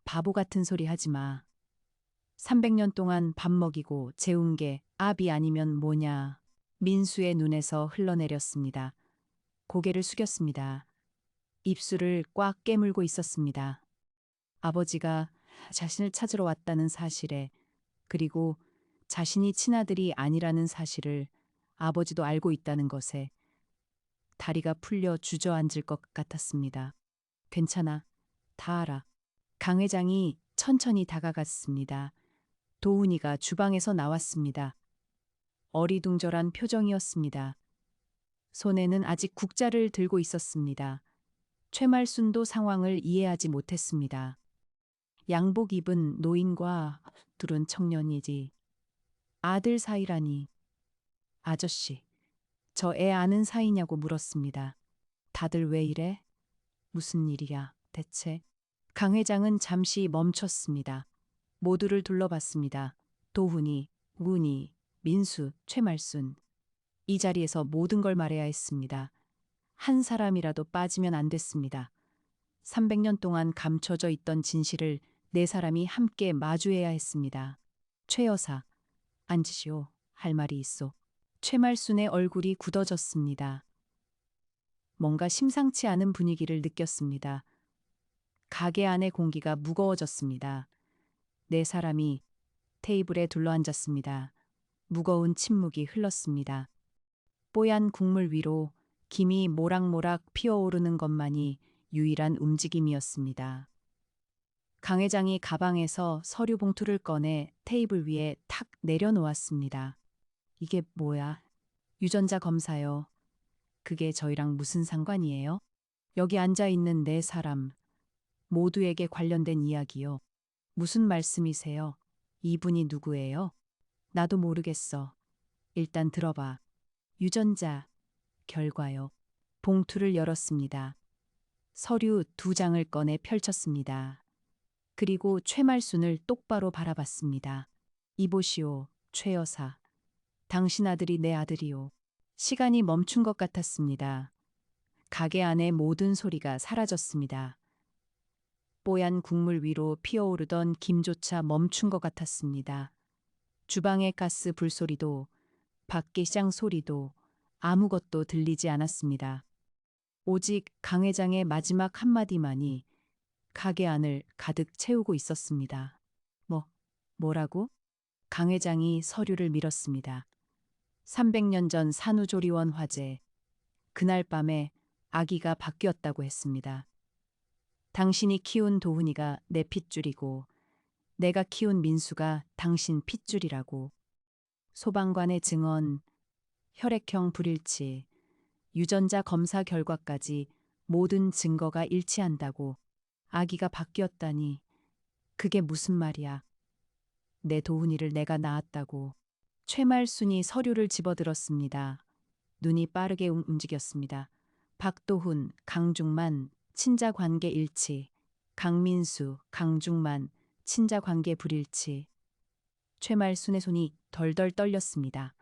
바보 같은 소리 하지 마. 300년 동안 밥 먹이고 재운 게 압이 아니면 뭐냐. 민수의 눈에서 흘러내렸습니다. 고개를 숙였습니다. 입술을 꽉 깨물고 있었습니다. 아버지가 자신을 찾으러 왔다는 사실에, 그리고 자신이 친아들이 아니라는 사실을 아버지도 알고 있다는 것에 다리가 풀려 주저앉을 것 같았습니다. 괜찮아. 다 알아. 강 회장이 천천히 다가갔습니다. 도훈이가 주방에서 나왔습니다. 어리둥절한 표정이었습니다. 손에는 아직 국자를 들고 있었습니다. 최말순도 상황을 이해하지 못했습니다. 양복 입은 노인과 둘은 청년이지. 아들 사이라니. 아저씨, 저 애 아는 사이냐고 물었습니다. 다들 왜 이래? 무슨 일이야, 대체? 강 회장은 잠시 멈췄습니다. 모두를 둘러봤습니다. 도훈이, 문희, 민수, 최말순. 이 자리에서 모든 걸 말해야 했습니다. 한 사람이라도 빠지면 안 됐습니다. 300년 동안 감춰져 있던 진실을 네 사람이 함께 마주해야 했습니다. 최 여사, 앉으시오. 할 말이 있어. 최말순의 얼굴이 굳어졌습니다. 뭔가 심상치 않은 분위기를 느꼈습니다. 가게 안의 공기가 무거워졌습니다. 네 사람이 테이블에 둘러앉았습니다. 무거운 침묵이 흘렀습니다. 뽀얀 국물 위로 김이 모락모락 피어오르는 것만이 유일한 움직임이었습니다. 강 회장이 가방에서 서류 봉투를 꺼내 테이블 위에 탁 내려놓았습니다. 이게 뭐야? 유전자 검사요. 그게 저희랑 무슨 상관이에요? 여기 앉아 있는 네 사람, 모두에게 관련된 이야기요. 무슨 말씀이세요? 이분이 누구예요? 나도 모르겠어. 일단 들어봐. 유전자 결과요. 봉투를 열었습니다. 서류 2장을 꺼내 펼쳤습니다. 그리고 최말순을 똑바로 바라봤습니다. 이보시오, 최 여사. 당신 아들이 내 아들이요. 시간이 멈춘 것 같았습니다. 가게 안의 모든 소리가 사라졌습니다. 뽀얀 국물 위로 피어오르던 김조차 멈춘 것 같았습니다. 주방의 가스 불소리도, 밖의 시장 소리도 아무것도 들리지 않았습니다. 오직 강 회장의 마지막 한마디만이 가게 안을 가득 채우고 있었습니다. 뭐라고? 강 회장이 서류를 밀었습니다. 300년 전 산후조리원 화재. 그날 밤에 아기가 바뀌었다고 했습니다. 당신이 키운 도훈이가 내 핏줄이고 내가 키운 민수가 당신 핏줄이라고. 소방관의 증언, 혈액형 불일치, 유전자 검사 결과까지 모든 증거가 일치한다고. 아기가 바뀌었다니. 그게 무슨 말이야. 내 도훈이를 내가 낳았다고. 최말순이 서류를 집어들었습니다. 눈이 빠르게 움직였습니다. 박도훈, 강중만, 친자관계 일치. 강민수, 강중만, 친자관계 불일치. 최말순의 손이 덜덜 떨렸습니다.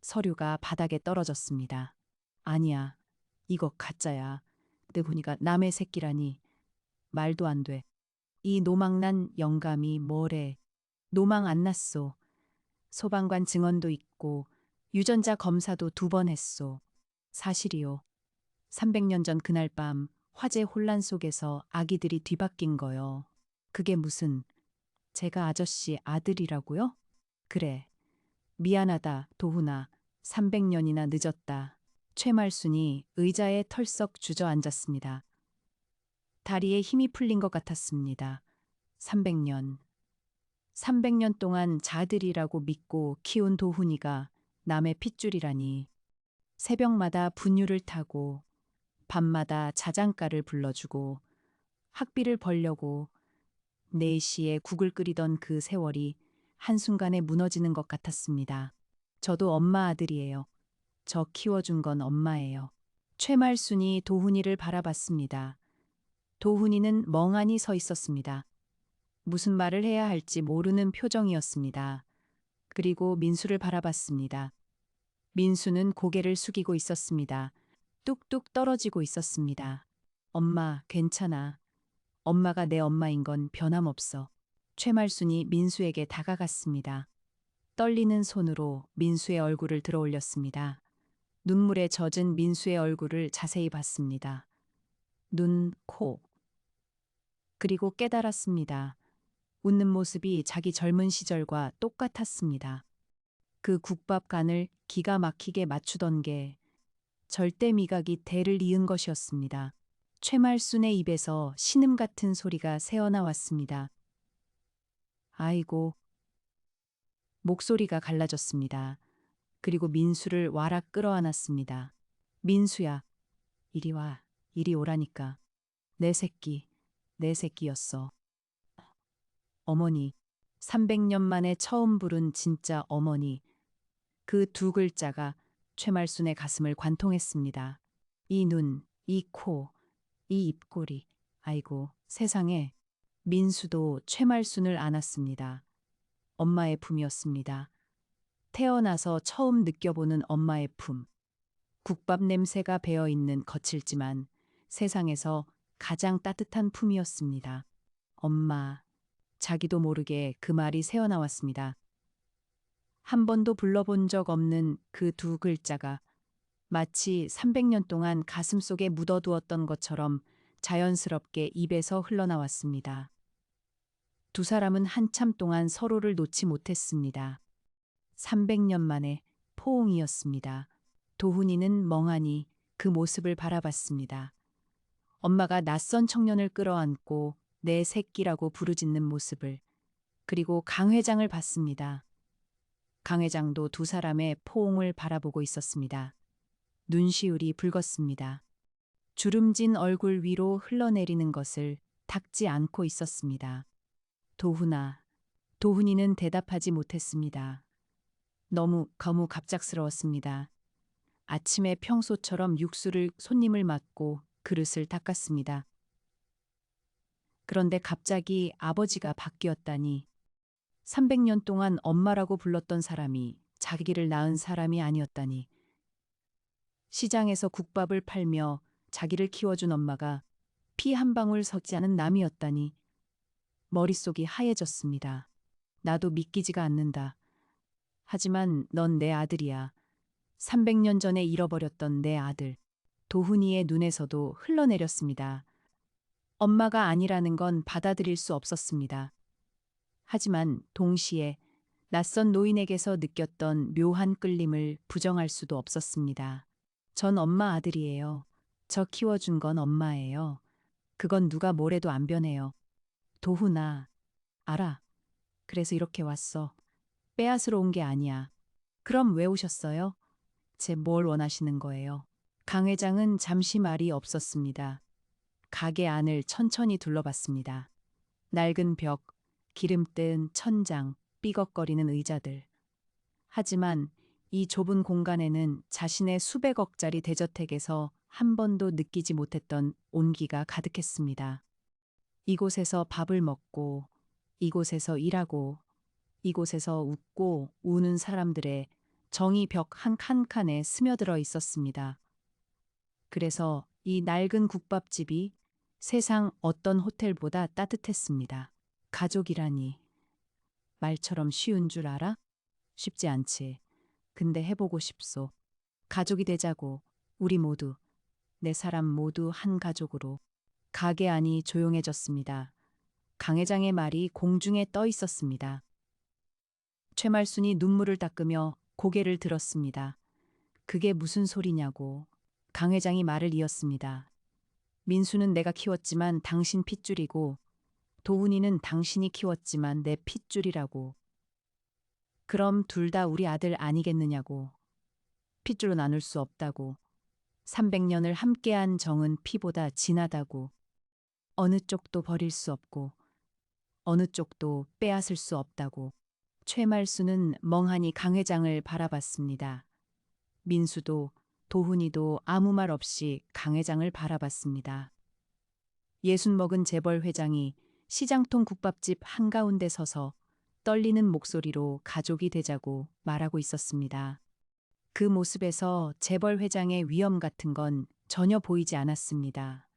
서류가 바닥에 떨어졌습니다. 아니야, 이거 가짜야. 내 보니까 남의 새끼라니. 말도 안 돼. 이 노망난 영감이 뭐래. 노망 안 났소. 소방관 증언도 있고 유전자 검사도 2번 했소. 사실이요. 300년 전 그날 밤 화재 혼란 속에서 아기들이 뒤바뀐 거요. 그게 무슨, 제가 아저씨 아들이라고요? 그래. 미안하다, 도훈아. 300년이나 늦었다. 최말순이 의자에 털썩 주저앉았습니다. 다리에 힘이 풀린 것 같았습니다. 300년. 300년 동안 자들이라고 믿고 키운 도훈이가 남의 핏줄이라니. 새벽마다 분유를 타고 밤마다 자장가를 불러주고 학비를 벌려고 4시에 국을 끓이던 그 세월이 한순간에 무너지는 것 같았습니다. 저도 엄마 아들이에요. 저 키워준 건 엄마예요. 최말순이 도훈이를 바라봤습니다. 도훈이는 멍하니 서 있었습니다. 무슨 말을 해야 할지 모르는 표정이었습니다. 그리고 민수를 바라봤습니다. 민수는 고개를 숙이고 있었습니다. 뚝뚝 떨어지고 있었습니다. 엄마, 괜찮아. 엄마가 내 엄마인 건 변함없어. 최말순이 민수에게 다가갔습니다. 떨리는 손으로 민수의 얼굴을 들어 올렸습니다. 눈물에 젖은 민수의 얼굴을 자세히 봤습니다. 눈, 코. 그리고 깨달았습니다. 웃는 모습이 자기 젊은 시절과 똑같았습니다. 그 국밥 간을 기가 막히게 맞추던 게 절대 미각이 대를 이은 것이었습니다. 최말순의 입에서 신음 같은 소리가 새어나왔습니다. 아이고. 목소리가 갈라졌습니다. 그리고 민수를 와락 끌어안았습니다. 민수야, 이리 와, 이리 오라니까. 내 새끼였어. 어머니, 300년 만에 처음 부른 진짜 어머니. 그 두 글자가 최말순의 가슴을 관통했습니다. 이 눈, 이 코, 이 입꼬리. 아이고, 세상에. 민수도 최말순을 안았습니다. 엄마의 품이었습니다. 태어나서 처음 느껴보는 엄마의 품. 국밥 냄새가 배어있는 거칠지만 세상에서 가장 따뜻한 품이었습니다. 엄마. 자기도 모르게 그 말이 새어나왔습니다. 한 번도 불러본 적 없는 그 두 글자가 마치 300년 동안 가슴속에 묻어두었던 것처럼 자연스럽게 입에서 흘러나왔습니다. 두 사람은 한참 동안 서로를 놓지 못했습니다. 300년 만에 포옹이었습니다. 도훈이는 멍하니 그 모습을 바라봤습니다. 엄마가 낯선 청년을 끌어안고 내 새끼라고 부르짖는 모습을, 그리고 강 회장을 봤습니다. 강 회장도 두 사람의 포옹을 바라보고 있었습니다. 눈시울이 붉었습니다. 주름진 얼굴 위로 흘러내리는 것을 닦지 않고 있었습니다. 도훈이는 대답하지 못했습니다. 너무 갑작스러웠습니다. 아침에 평소처럼 육수를 손님을 맞고 그릇을 닦았습니다. 그런데 갑자기 아버지가 바뀌었다니. 300년 동안 엄마라고 불렀던 사람이 자기를 낳은 사람이 아니었다니. 시장에서 국밥을 팔며 자기를 키워준 엄마가 피 한 방울 섞지 않은 남이었다니. 머릿속이 하얘졌습니다. 나도 믿기지가 않는다. 하지만 넌 내 아들이야. 300년 전에 잃어버렸던 내 아들. 도훈이의 눈에서도 흘러내렸습니다. 엄마가 아니라는 건 받아들일 수 없었습니다. 하지만 동시에 낯선 노인에게서 느꼈던 묘한 끌림을 부정할 수도 없었습니다. 전 엄마 아들이에요. 저 키워준 건 엄마예요. 그건 누가 뭐래도 안 변해요. 도훈아, 알아. 그래서 이렇게 왔어. 빼앗으러 온 게 아니야. 그럼 왜 오셨어요? 제 뭘 원하시는 거예요? 강 회장은 잠시 말이 없었습니다. 가게 안을 천천히 둘러봤습니다. 낡은 벽, 기름 뜬 천장, 삐걱거리는 의자들. 하지만 이 좁은 공간에는 자신의 수백억짜리 대저택에서 한 번도 느끼지 못했던 온기가 가득했습니다. 이곳에서 밥을 먹고, 이곳에서 일하고, 이곳에서 웃고 우는 사람들의 정이 벽 한 칸칸에 스며들어 있었습니다. 그래서 이 낡은 국밥집이 세상 어떤 호텔보다 따뜻했습니다. 가족이라니. 말처럼 쉬운 줄 알아? 쉽지 않지. 근데 해보고 싶소. 가족이 되자고. 우리 모두. 내 사람 모두 한 가족으로. 가게 안이 조용해졌습니다. 강 회장의 말이 공중에 떠 있었습니다. 최말순이 눈물을 닦으며 고개를 들었습니다. 그게 무슨 소리냐고. 강 회장이 말을 이었습니다. 민수는 내가 키웠지만 당신 핏줄이고, 도훈이는 당신이 키웠지만 내 핏줄이라고. 그럼 둘 다 우리 아들 아니겠느냐고. 핏줄로 나눌 수 없다고. 300년을 함께한 정은 피보다 진하다고. 어느 쪽도 버릴 수 없고, 어느 쪽도 빼앗을 수 없다고. 최말순은 멍하니 강 회장을 바라봤습니다. 민수도 도훈이도 아무 말 없이 강 회장을 바라봤습니다. 60 먹은 재벌 회장이 시장통 국밥집 한가운데 서서 떨리는 목소리로 가족이 되자고 말하고 있었습니다. 그 모습에서 재벌 회장의 위험 같은 건 전혀 보이지 않았습니다.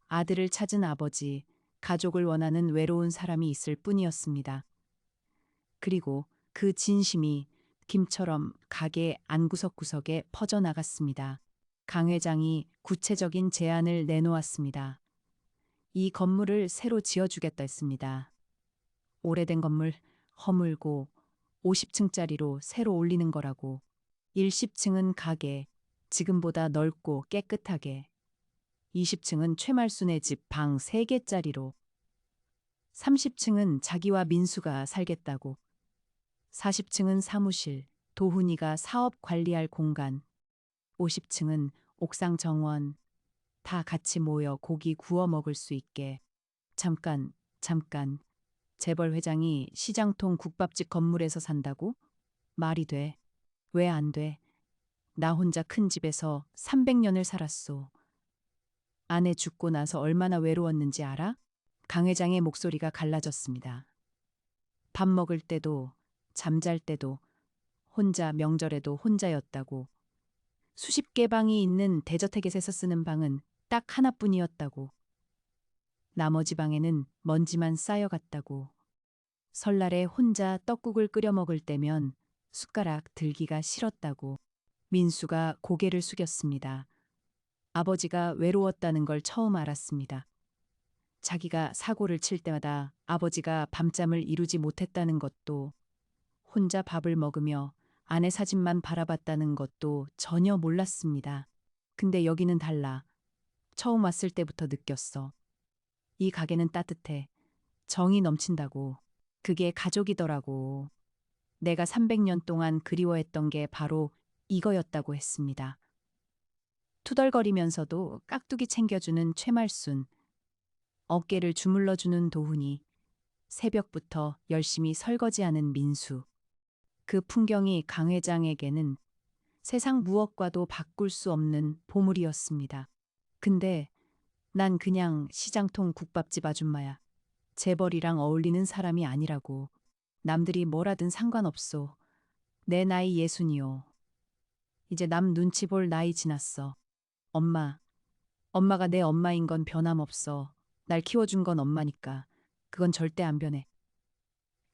아들을 찾은 아버지, 가족을 원하는 외로운 사람이 있을 뿐이었습니다. 그리고 그 진심이 김처럼 가게 안구석구석에 퍼져나갔습니다. 강 회장이 구체적인 제안을 내놓았습니다. 이 건물을 새로 지어주겠다 했습니다. 오래된 건물 허물고 50층짜리로 새로 올리는 거라고. 10층은 가게, 지금보다 넓고 깨끗하게. 20층은 최말순의 집 방 3개짜리로. 30층은 자기와 민수가 살겠다고. 40층은 사무실, 도훈이가 사업 관리할 공간. 50층은 옥상 정원, 다 같이 모여 고기 구워 먹을 수 있게. 잠깐. 재벌 회장이 시장통 국밥집 건물에서 산다고? 말이 돼. 왜 안 돼? 나 혼자 큰 집에서 300년을 살았소. 아내 죽고 나서 얼마나 외로웠는지 알아? 강 회장의 목소리가 갈라졌습니다. 밥 먹을 때도, 잠잘 때도, 혼자 명절에도 혼자였다고. 수십 개 방이 있는 대저택에서 쓰는 방은 딱 하나뿐이었다고. 나머지 방에는 먼지만 쌓여갔다고. 설날에 혼자 떡국을 끓여 먹을 때면 숟가락 들기가 싫었다고. 민수가 고개를 숙였습니다. 아버지가 외로웠다는 걸 처음 알았습니다. 자기가 사고를 칠 때마다 아버지가 밤잠을 이루지 못했다는 것도, 혼자 밥을 먹으며 아내 사진만 바라봤다는 것도 전혀 몰랐습니다. 근데 여기는 달라. 처음 왔을 때부터 느꼈어. 이 가게는 따뜻해. 정이 넘친다고. 그게 가족이더라고. 내가 300년 동안 그리워했던 게 바로 이거였다고 했습니다. 투덜거리면서도 깍두기 챙겨주는 최말순, 어깨를 주물러주는 도훈이, 새벽부터 열심히 설거지하는 민수. 그 풍경이 강 회장에게는 세상 무엇과도 바꿀 수 없는 보물이었습니다. 근데 난 그냥 시장통 국밥집 아줌마야. 재벌이랑 어울리는 사람이 아니라고. 남들이 뭐라든 상관없소. 내 나이 60이요. 이제 남 눈치 볼 나이 지났어. 엄마가 내 엄마인 건 변함없어. 날 키워준 건 엄마니까. 그건 절대 안 변해.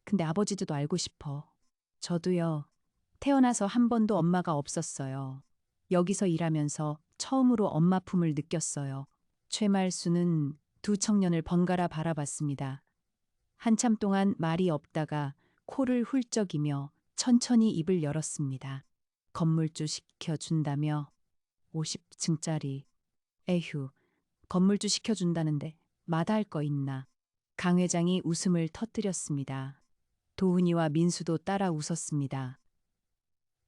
근데 아버지도 알고 싶어. 저도요. 태어나서 한 번도 엄마가 없었어요. 여기서 일하면서 처음으로 엄마 품을 느꼈어요. 최말수는 두 청년을 번갈아 바라봤습니다. 한참 동안 말이 없다가 코를 훌쩍이며 천천히 입을 열었습니다. 건물주 시켜준다며. 50층짜리. 에휴, 건물주 시켜준다는데 마다할 거 있나. 강 회장이 웃음을 터뜨렸습니다. 도훈이와 민수도 따라 웃었습니다.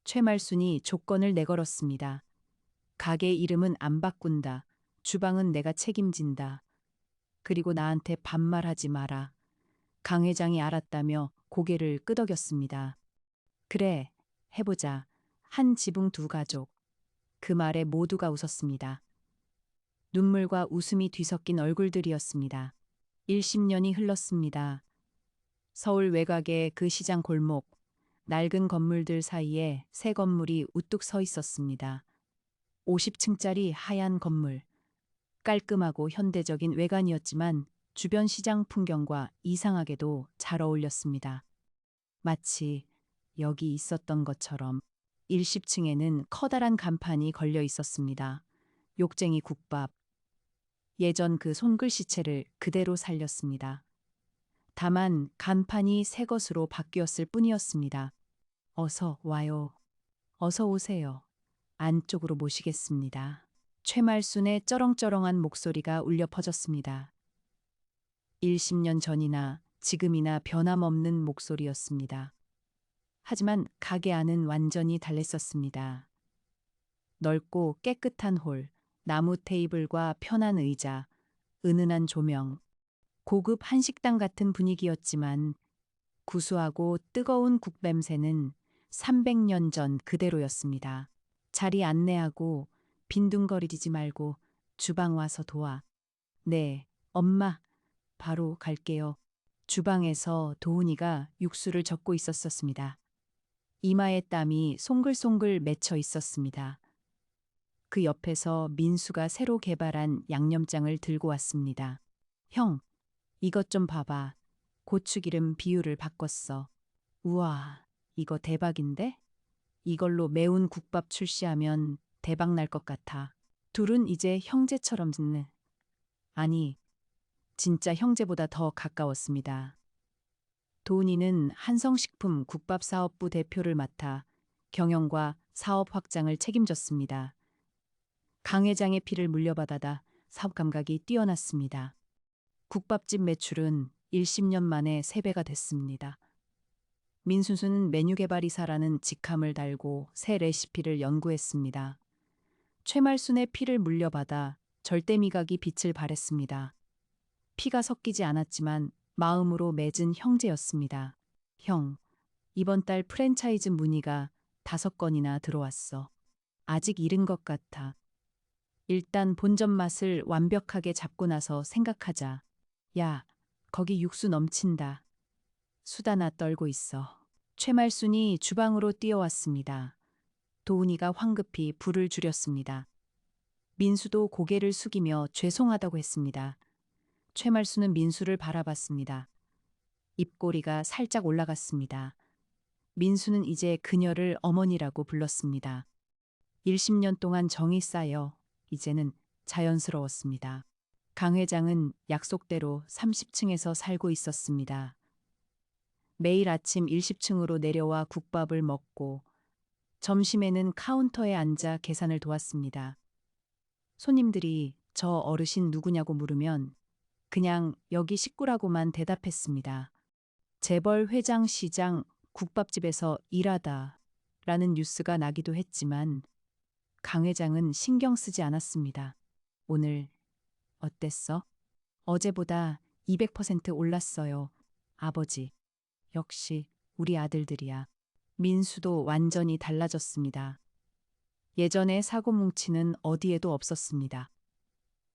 최말순이 조건을 내걸었습니다. 가게 이름은 안 바꾼다. 주방은 내가 책임진다. 그리고 나한테 반말하지 마라. 강 회장이 알았다며 고개를 끄덕였습니다. 그래, 해보자. 한 지붕 두 가족. 그 말에 모두가 웃었습니다. 눈물과 웃음이 뒤섞인 얼굴들이었습니다. 10년이 흘렀습니다. 서울 외곽의 그 시장 골목, 낡은 건물들 사이에 새 건물이 우뚝 서 있었습니다. 50층짜리 하얀 건물. 깔끔하고 현대적인 외관이었지만 주변 시장 풍경과 이상하게도 잘 어울렸습니다. 마치 여기 있었던 것처럼. 10층에는 커다란 간판이 걸려 있었습니다. 욕쟁이 국밥. 예전 그 손글씨체를 그대로 살렸습니다. 다만 간판이 새 것으로 바뀌었을 뿐이었습니다. 어서 와요. 어서 오세요. 안쪽으로 모시겠습니다. 최말순의 쩌렁쩌렁한 목소리가 울려 퍼졌습니다. 10년 전이나 지금이나 변함없는 목소리였습니다. 하지만 가게 안은 완전히 달랬었습니다. 넓고 깨끗한 홀, 나무 테이블과 편한 의자, 은은한 조명, 고급 한식당 같은 분위기였지만 구수하고 뜨거운 국 냄새는 300년 전 그대로였습니다. 자리 안내하고 빈둥거리지 말고 주방 와서 도와. 네, 엄마. 바로 갈게요. 주방에서 도훈이가 육수를 젓고 있었습니다. 이마에 땀이 송글송글 맺혀 있었습니다. 그 옆에서 민수가 새로 개발한 양념장을 들고 왔습니다. 형, 이것 좀 봐봐. 고추기름 비율을 바꿨어. 우와, 이거 대박인데? 이걸로 매운 국밥 출시하면 대박 날 것 같아. 둘은 이제 형제처럼 짓는. 아니, 진짜 형제보다 더 가까웠습니다. 도훈이는 한성식품 국밥사업부 대표를 맡아 경영과 사업 확장을 책임졌습니다. 강 회장의 피를 물려받아다 사업 감각이 뛰어났습니다. 국밥집 매출은 10년 만에 3배가 됐습니다. 민수는 메뉴 개발이사라는 직함을 달고 새 레시피를 연구했습니다. 최말순의 피를 물려받아 절대 미각이 빛을 발했습니다. 피가 섞이지 않았지만 마음으로 맺은 형제였습니다. 형, 이번 달 프랜차이즈 문의가 5건이나 들어왔어. 아직 이른 것 같아. 일단 본점 맛을 완벽하게 잡고 나서 생각하자. 야, 거기 육수 넘친다. 수다나 떨고 있어. 최말순이 주방으로 뛰어왔습니다. 도훈이가 황급히 불을 줄였습니다. 민수도 고개를 숙이며 죄송하다고 했습니다. 최말순은 민수를 바라봤습니다. 입꼬리가 살짝 올라갔습니다. 민수는 이제 그녀를 어머니라고 불렀습니다. 10년 동안 정이 쌓여 이제는 자연스러웠습니다. 강 회장은 약속대로 30층에서 살고 있었습니다. 매일 아침 10층으로 내려와 국밥을 먹고 점심에는 카운터에 앉아 계산을 도왔습니다. 손님들이 저 어르신 누구냐고 물으면 그냥 여기 식구라고만 대답했습니다. 재벌 회장 시장 국밥집에서 일하다 라는 뉴스가 나기도 했지만 강 회장은 신경 쓰지 않았습니다. 오늘 어땠어? 어제보다 200% 올랐어요. 아버지. 역시 우리 아들들이야. 민수도 완전히 달라졌습니다. 예전에 사고 뭉치는 어디에도 없었습니다.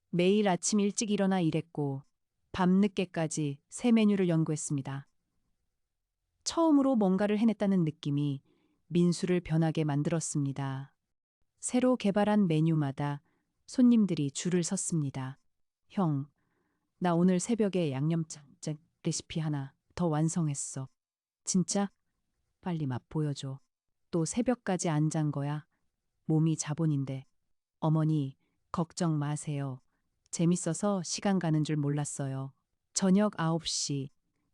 매일 아침 일찍 일어나 일했고 밤늦게까지 새 메뉴를 연구했습니다. 처음으로 뭔가를 해냈다는 느낌이 민수를 변하게 만들었습니다. 새로 개발한 메뉴마다 손님들이 줄을 섰습니다. 형, 나 오늘 새벽에 양념장 레시피 하나 더 완성했어. 진짜? 빨리 맛 보여줘. 또 새벽까지 안 잔 거야. 몸이 자본인데. 어머니, 걱정 마세요. 재밌어서 시간 가는 줄 몰랐어요. 저녁 9시,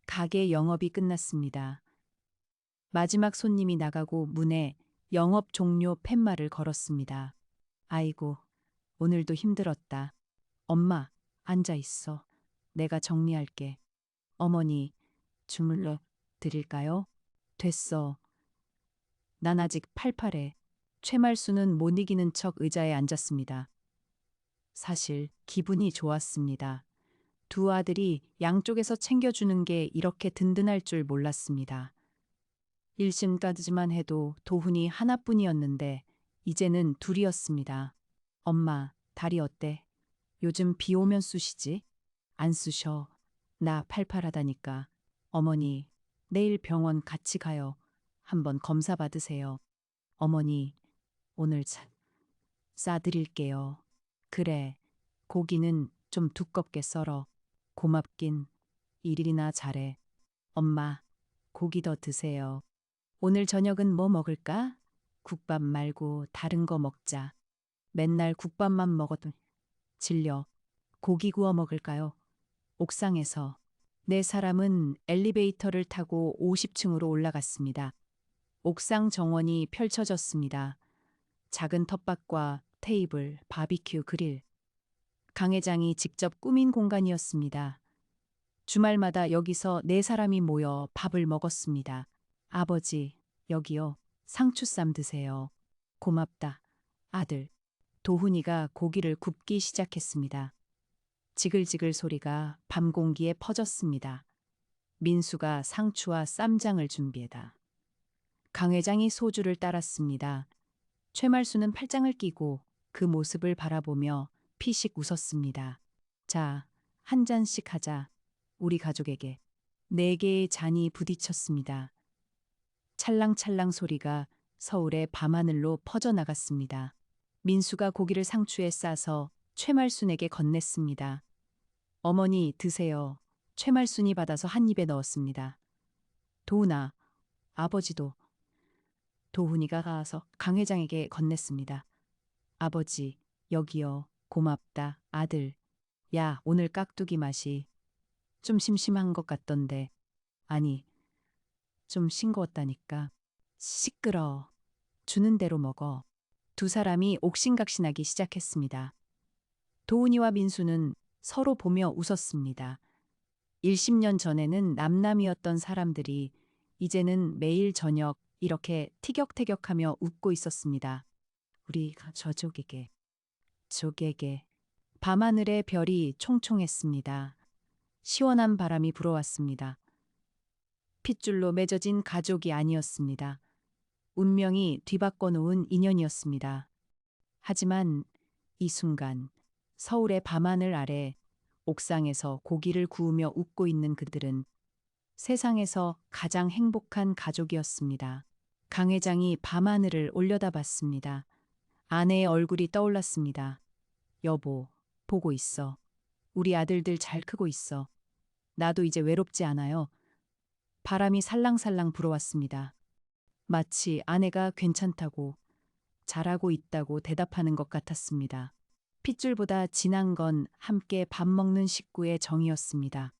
가게 영업이 끝났습니다. 마지막 손님이 나가고 문에 영업 종료 팻말을 걸었습니다. 아이고, 오늘도 힘들었다. 엄마, 앉아 있어. 내가 정리할게. 어머니, 주물러 드릴까요? 됐어. 난 아직 팔팔해. 최말수는 못 이기는 척 의자에 앉았습니다. 사실 기분이 좋았습니다. 두 아들이 양쪽에서 챙겨주는 게 이렇게 든든할 줄 몰랐습니다. 1심까지만 해도 도훈이 하나뿐이었는데 이제는 둘이었습니다. 엄마, 다리 어때? 요즘 비 오면 쑤시지? 안 쑤셔. 나 팔팔하다니까. 어머니, 내일 병원 같이 가요. 한번 검사 받으세요. 어머니, 오늘 싸드릴게요. 그래, 고기는 좀 두껍게 썰어. 고맙긴, 일이나 잘해. 엄마, 고기 더 드세요. 오늘 저녁은 뭐 먹을까? 국밥 말고 다른 거 먹자. 맨날 국밥만 먹어도 질려. 고기 구워 먹을까요? 옥상에서. 네 사람은 엘리베이터를 타고 50층으로 올라갔습니다. 옥상 정원이 펼쳐졌습니다. 작은 텃밭과 테이블, 바비큐 그릴. 강 회장이 직접 꾸민 공간이었습니다. 주말마다 여기서 네 사람이 모여 밥을 먹었습니다. 아버지, 여기요. 상추쌈 드세요. 고맙다. 아들. 도훈이가 고기를 굽기 시작했습니다. 지글지글 소리가 밤 공기에 퍼졌습니다. 민수가 상추와 쌈장을 준비해다. 강 회장이 소주를 따랐습니다. 최말수는 팔짱을 끼고 그 모습을 바라보며 피식 웃었습니다. 자, 한 잔씩 하자. 우리 가족에게. 4개의 잔이 부딪혔습니다. 찰랑찰랑 소리가 서울의 밤하늘로 퍼져나갔습니다. 민수가 고기를 상추에 싸서 최말순에게 건넸습니다. 어머니 드세요. 최말순이 받아서 한 입에 넣었습니다. 도훈아, 아버지도. 도훈이가 가서 강 회장에게 건넸습니다. 아버지, 여기요. 고맙다, 아들. 야, 오늘 깍두기 맛이 좀 심심한 것 같던데. 아니, 좀 싱거웠다니까. 시끄러. 주는 대로 먹어. 두 사람이 옥신각신하기 시작했습니다. 도훈이와 민수는 서로 보며 웃었습니다. 10년 전에는 남남이었던 사람들이 이제는 매일 저녁 이렇게 티격태격하며 웃고 있었습니다. 우리 저족에게. 족에게. 밤하늘의 별이 총총했습니다. 시원한 바람이 불어왔습니다. 핏줄로 맺어진 가족이 아니었습니다. 운명이 뒤바꿔 놓은 인연이었습니다. 하지만 이 순간 서울의 밤하늘 아래 옥상에서 고기를 구우며 웃고 있는 그들은 세상에서 가장 행복한 가족이었습니다. 강 회장이 밤하늘을 올려다봤습니다. 아내의 얼굴이 떠올랐습니다. 여보, 보고 있어. 우리 아들들 잘 크고 있어. 나도 이제 외롭지 않아요. 바람이 살랑살랑 불어왔습니다. 마치 아내가 괜찮다고, 잘하고 있다고 대답하는 것 같았습니다. 핏줄보다 진한 건 함께 밥 먹는 식구의 정이었습니다.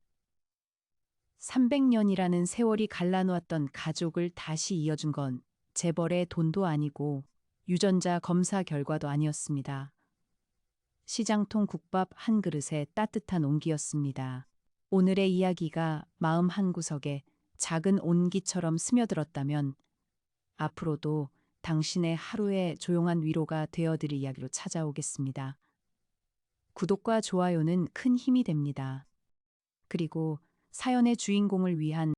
300년이라는 세월이 갈라놓았던 가족을 다시 이어준 건 재벌의 돈도 아니고 유전자 검사 결과도 아니었습니다. 시장통 국밥 한 그릇에 따뜻한 온기였습니다. 오늘의 이야기가 마음 한구석에 작은 온기처럼 스며들었다면 앞으로도 당신의 하루의 조용한 위로가 되어드릴 이야기로 찾아오겠습니다. 구독과 좋아요는 큰 힘이 됩니다. 그리고 사연의 주인공을 위한